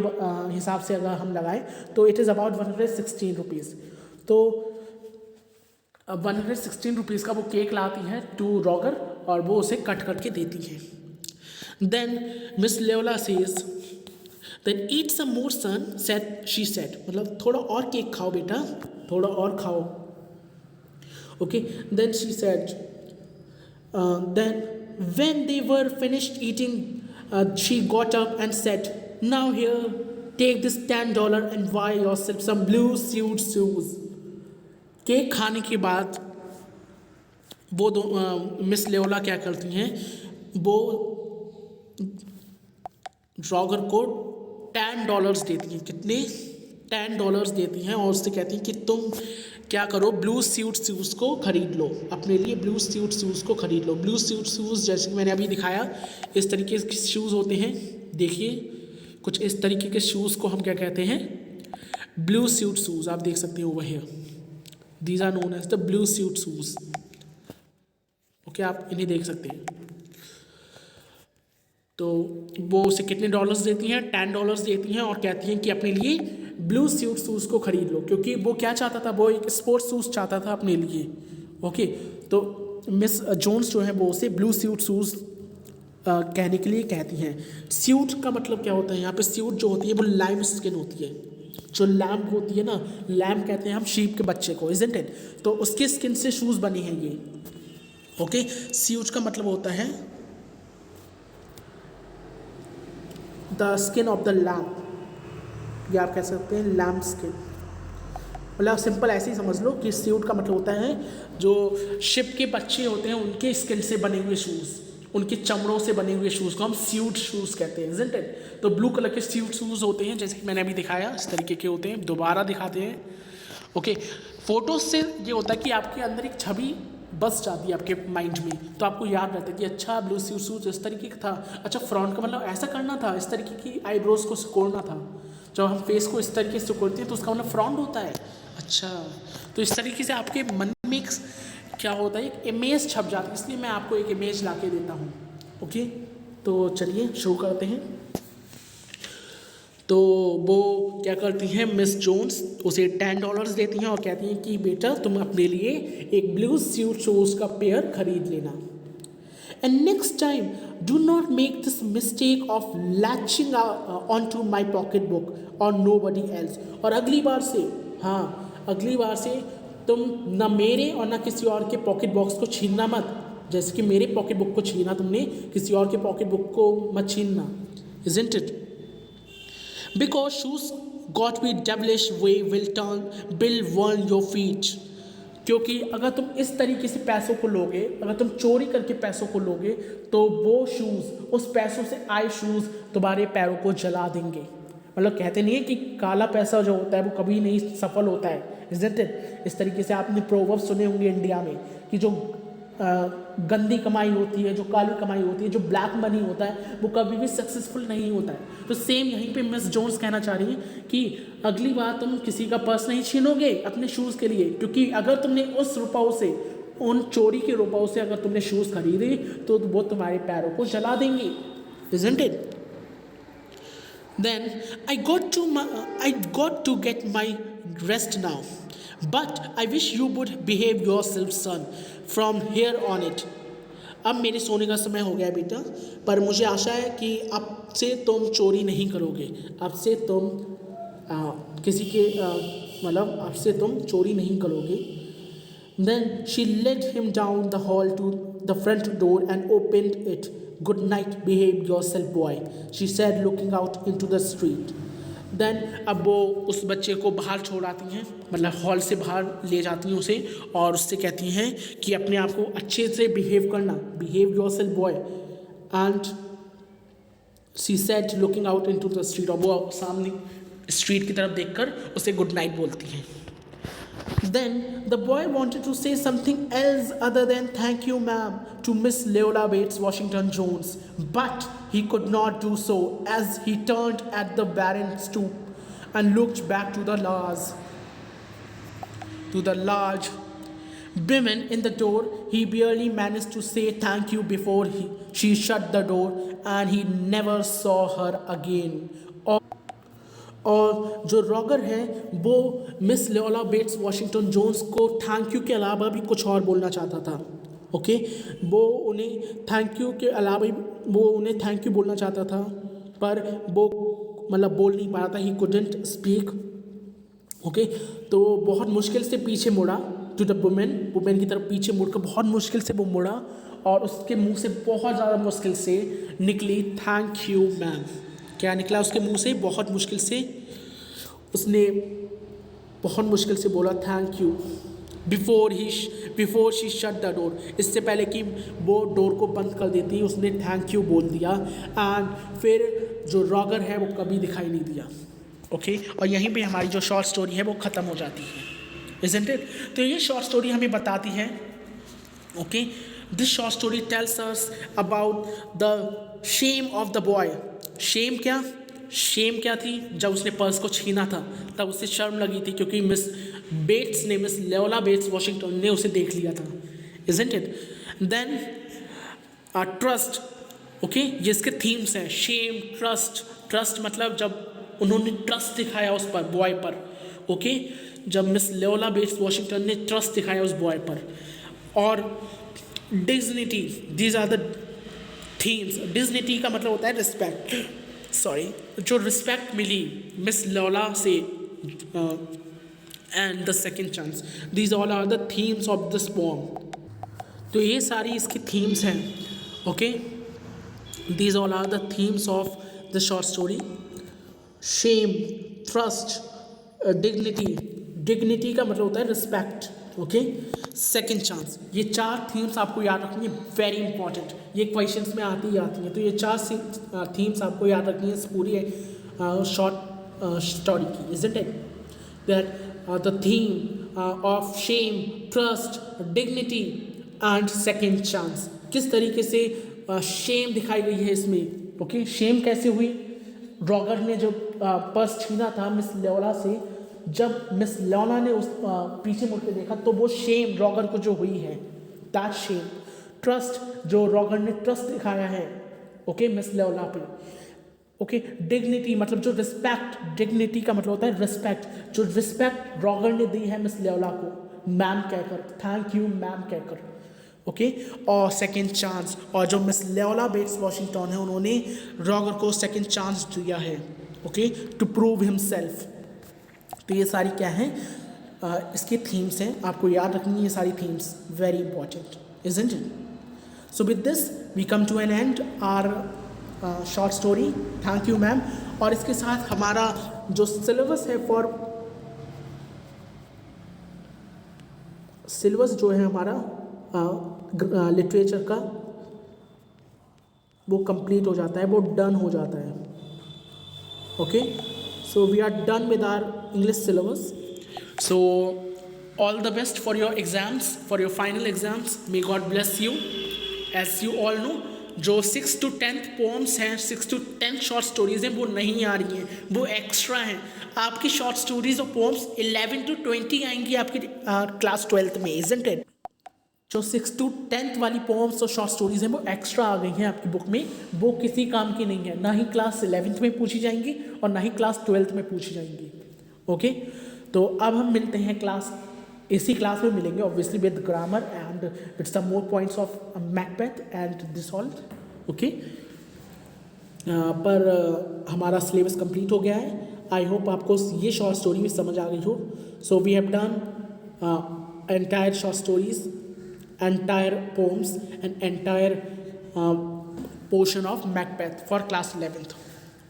हिसाब से अगर हम लगाएं तो इट इज़ अबाउट 116 रुपीज़। तो 116 रुपीज़ का वो केक लाती हैं टू रॉगर और वो उसे कट करके देती हैं। Then Miss Leola says then eat some more son, said she said, मतलब थोड़ा और केक खाओ बेटा, थोड़ा और खाओ, okay. Then she said then when they were finished eating she got up and said, now here, take this $10 and buy yourself some blue suede shoes। Cake खाने के बाद वो दो मिस लेओला क्या करती हैं, वो ड्रॉगर को $10 देती हैं। कितने? $10 देती हैं और उससे कहती हैं कि तुम क्या करो, ब्लू स्यूट शूज़ को ख़रीद लो, अपने लिए ब्लू स्यूट शूज़ को ख़रीद लो। ब्लू स्यूट शूज़ जैसे कि मैंने अभी दिखाया इस तरीके के शूज़ होते हैं, देखिए कुछ इस तरीके के शूज़ को हम क्या कहते हैं, ब्लू स्यूट शूज़। आप देख सकते हो वही these are known as the blue suede shoes. Okay, आप इन्हें देख सकते हैं। तो वो उसे कितने डॉलर्स देती हैं? $10 देती हैं और कहती हैं कि अपने लिए ब्लू सूट शूज़ को ख़रीद लो, क्योंकि वो क्या चाहता था, वो एक स्पोर्ट्स शूज़ चाहता था अपने लिए। ओके, तो मिस जोन्स जो है वो उसे ब्लू सूट शूज़ कहने के लिए कहती हैं। स्यूट का मतलब क्या होता है? यहाँ पे स्यूट जो होती है वो लाइम स्किन होती है। जो लैम्प होती है ना, लैम्प कहते हैं हम शीप के बच्चे को, इज़न्ट इट? तो उसके स्किन से शूज़ बने हैं ये। ओके, स्यूट का मतलब होता है the skin of the lamp, या आप कह सकते हैं लैम्प स्किन। मतलब सिंपल ऐसे ही समझ लो कि स्यूट का मतलब होता है जो शिप के बच्चे होते हैं उनके स्किन से बने हुए शूज़, उनके चमड़ों से बने हुए शूज़ को हम स्यूट शूज़ कहते हैं, इज़न्ट इट? तो ब्लू कलर के स्यूट शूज़ होते हैं, जैसे कि मैंने अभी दिखाया, इस तरीके के होते हैं। दोबारा दिखाते हैं। ओके, फोटोज से ये होता है कि आपके अंदर एक छवि बस जाती है आपके माइंड में, तो आपको याद रहता है कि अच्छा ब्लू सूट शूज इस तरीके का था, अच्छा फ्रंट का मतलब ऐसा करना था, इस तरीके की आईब्रोज को सिकोड़ना था। जब हम फेस को इस तरीके से सिकोड़ते हैं तो उसका मतलब फ्रंट होता है। अच्छा, तो इस तरीके से आपके मन में एक क्या होता है, एक इमेज छप जाती है, इसलिए मैं आपको एक इमेज ला के देता हूँ। ओके, तो चलिए शुरू करते हैं। तो वो क्या करती हैं, मिस जोन्स उसे $10 देती हैं और कहती हैं कि बेटा तुम अपने लिए एक ब्लू सूट शूज़ का पेयर खरीद लेना। And next time do not make this mistake of latching on to my pocket book और नो बडी एल्स। और अगली बार से, हाँ अगली बार से तुम न मेरे और न किसी और के पॉकेट बॉक्स को छीनना मत। जैसे कि मेरे पॉकेट बुक को छीना तुमने, किसी और के पॉकेट बुक को मत छीनना, isn't it? Because shoes got be devilish way will warn your feet। क्योंकि अगर तुम इस तरीके से पैसों को लोगे, अगर तुम चोरी करके पैसों को लोगे, तो वो शूज़, उस पैसों से आए शूज़ तुम्हारे पैरों को जला देंगे। मतलब कहते नहीं है कि काला पैसा जो होता है वो कभी नहीं सफल होता है, इज़न्ट इट? इस तरीके से आपने प्रोवर्ब सुने होंगे इंडिया में कि जो गंदी कमाई होती है, जो काली कमाई होती है, जो ब्लैक मनी होता है, वो कभी भी सक्सेसफुल नहीं होता है। तो सेम यहीं पे मिस जोन्स कहना चाह रही हैं कि अगली बार तुम किसी का पर्स नहीं छीनोगे अपने शूज़ के लिए, क्योंकि अगर तुमने उस रुपयों से, उन चोरी के रुपयों से अगर तुमने शूज़ खरीदे तो वो तुम्हारे पैरों को जला देंगे, isn't it? Then I got to get my rest now. But I wish you would behave yourself, son, from here on it. अब मेरे सोने का समय हो गया बेटा, पर मुझे आशा है कि अब से तुम चोरी नहीं करोगे, अब से तुम किसी के मतलब अब से तुम चोरी नहीं करोगे। Then she led him down the hall to the front door and opened it. Good night, behave yourself, boy, she said, looking out into the street. Then अब वो उस बच्चे को बाहर छोड़ आती हैं, मतलब हॉल से बाहर ले जाती हैं उसे, और उससे कहती हैं कि अपने आप को अच्छे से बिहेव करना, behave yourself boy, and she said looking out into the street. और वो सामने स्ट्रीट की तरफ देखकर उसे गुड नाइट बोलती हैं। Then the boy wanted to say something else other than thank you ma'am to Miss Leola Bates Washington Jones, but he could not do so as he turned at the barren stoop and looked back to the large women in the door. He barely managed to say thank you before she shut the door, and he never saw her again. और जो Roger है वो miss लेओला Bates Washington Jones को thank you के अलावा भी कुछ और बोलना चाहता था। ओके, वो उन्हें थैंक यू के अलावा वो उन्हें थैंक यू बोलना चाहता था, पर वो मतलब बोल नहीं पा रहा था, ही कुडंट स्पीक। ओके, तो बहुत मुश्किल से पीछे मुड़ा टू द वुमेन की तरफ पीछे मुड़कर बहुत मुश्किल से वो मुड़ा, और उसके मुंह से बहुत ज़्यादा मुश्किल से निकली थैंक यू मैम। क्या निकला उसके मुंह से? बहुत मुश्किल से उसने बहुत मुश्किल से बोला thank you before she shut the door. इससे पहले कि वो डोर को बंद कर देती उसने थैंक यू बोल दिया, एंड फिर जो रॉगर है वो कभी दिखाई नहीं दिया। ओके, और यहीं पे हमारी जो शॉर्ट स्टोरी है वो ख़त्म हो जाती है, इज़न्ट इट? तो ये शॉर्ट स्टोरी हमें बताती है, okay, this short story tells us about the shame of the boy. Shame क्या? शेम क्या थी? जब उसने पर्स को छीना था तब उसे शर्म लगी थी, क्योंकि मिस बेट्स ने, मिस लेओला बेट्स वॉशिंगटन ने उसे देख लिया था, isn't it? Then trust, okay, ये इसके थीम्स हैं, शेम, ट्रस्ट। ट्रस्ट मतलब जब उन्होंने ट्रस्ट दिखाया उस पर, बॉय पर, ओके, जब मिस लेओला बेट्स वॉशिंगटन ने ट्रस्ट दिखाया उस बॉय पर। और dignity, these are the themes. Dignity का मतलब होता है रिस्पेक्ट, सॉरी, जो रिस्पेक्ट मिली मिस लेओला से, and the second chance, these all are the themes of this poem. तो ये सारी इसकी थीम्स हैं, okay, these all are the themes of the short story. Shame, trust, dignity, dignity का मतलब होता है रिस्पेक्ट, ओके, सेकेंड चांस। ये 4 थीम्स आपको याद रखनी है, वेरी इंपॉर्टेंट, ये क्वेश्चंस में आती ही आती हैं। तो ये 4 थीम्स आपको याद रखनी है इस पूरी शॉर्ट स्टोरी की, isn't it? That the theme of shame, trust, dignity and second chance. किस तरीके से शेम दिखाई गई है इसमें, ओके, शेम कैसे हुई? रॉगर ने जो पर्स छीना था मिस लेओला से, जब मिस लेओला ने उस पीछे मुड़ के देखा तो वो शेम रॉगर को जो हुई है, दैट शेम। ट्रस्ट, जो रॉगर ने ट्रस्ट दिखाया है, ओके, मिस लेओला पे, ओके। डिग्निटी मतलब जो रिस्पेक्ट, डिग्निटी का मतलब होता है रिस्पेक्ट, जो रिस्पेक्ट रॉगर ने दी है मिस लेओला को, मैम कहकर, थैंक यू मैम कहकर, ओके। और सेकेंड चांस, और जो मिस लेओला बेट्स वॉशिंगटन है, उन्होंने रॉगर को सेकेंड चांस दिया है, ओके, टू प्रूव हिमसेल्फ। तो ये सारी क्या हैं, इसकी थीम्स हैं, आपको याद रखनी है ये सारी themes, very important, isn't it? So with this we come to an end our short story, thank you ma'am. और इसके साथ हमारा जो सिलेबस है फॉर सिलेबस जो है हमारा लिटरेचर का, वो कंप्लीट हो जाता है, वो डन हो जाता है, okay. So we are done with our English syllabus. So all the best for your exams, for your final exams. May God bless you. As you all know, जो 6 to 10th poems हैं, 6 to 10 short stories हैं, वो नहीं आ रही हैं, वो extra हैं। आपकी शॉर्ट स्टोरीज और पोम्स 11 to 20 आएंगी आपकी क्लास 12th में, isn't it? जो 6 to 10th वाली पोम्स और शॉर्ट स्टोरीज हैं वो एक्स्ट्रा आ गई हैं आपकी बुक में, वो किसी काम की नहीं है, ना ही क्लास 11th में पूछी जाएंगी और ना ही क्लास 12th में पूछी जाएंगी, ओके। तो अब हम मिलते हैं इसी क्लास में मिलेंगे, obviously with grammar and with some more points of Macbeth and this all, okay. पर हमारा सिलेबस कंप्लीट हो गया है। आई होप आपको ये शॉर्ट स्टोरी भी समझ आ गई हो। So we have done entire short stories, entire poems and entire portion of Macbeth for class 11th,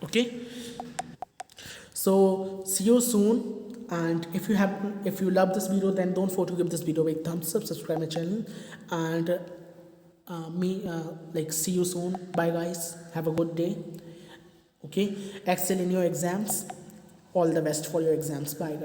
okay. So see you soon, and if you love this video, then don't forget to give this video a big thumbs up, subscribe my channel, and see you soon. Bye guys, have a good day, okay. Excel in your exams, all the best for your exams. Bye guys.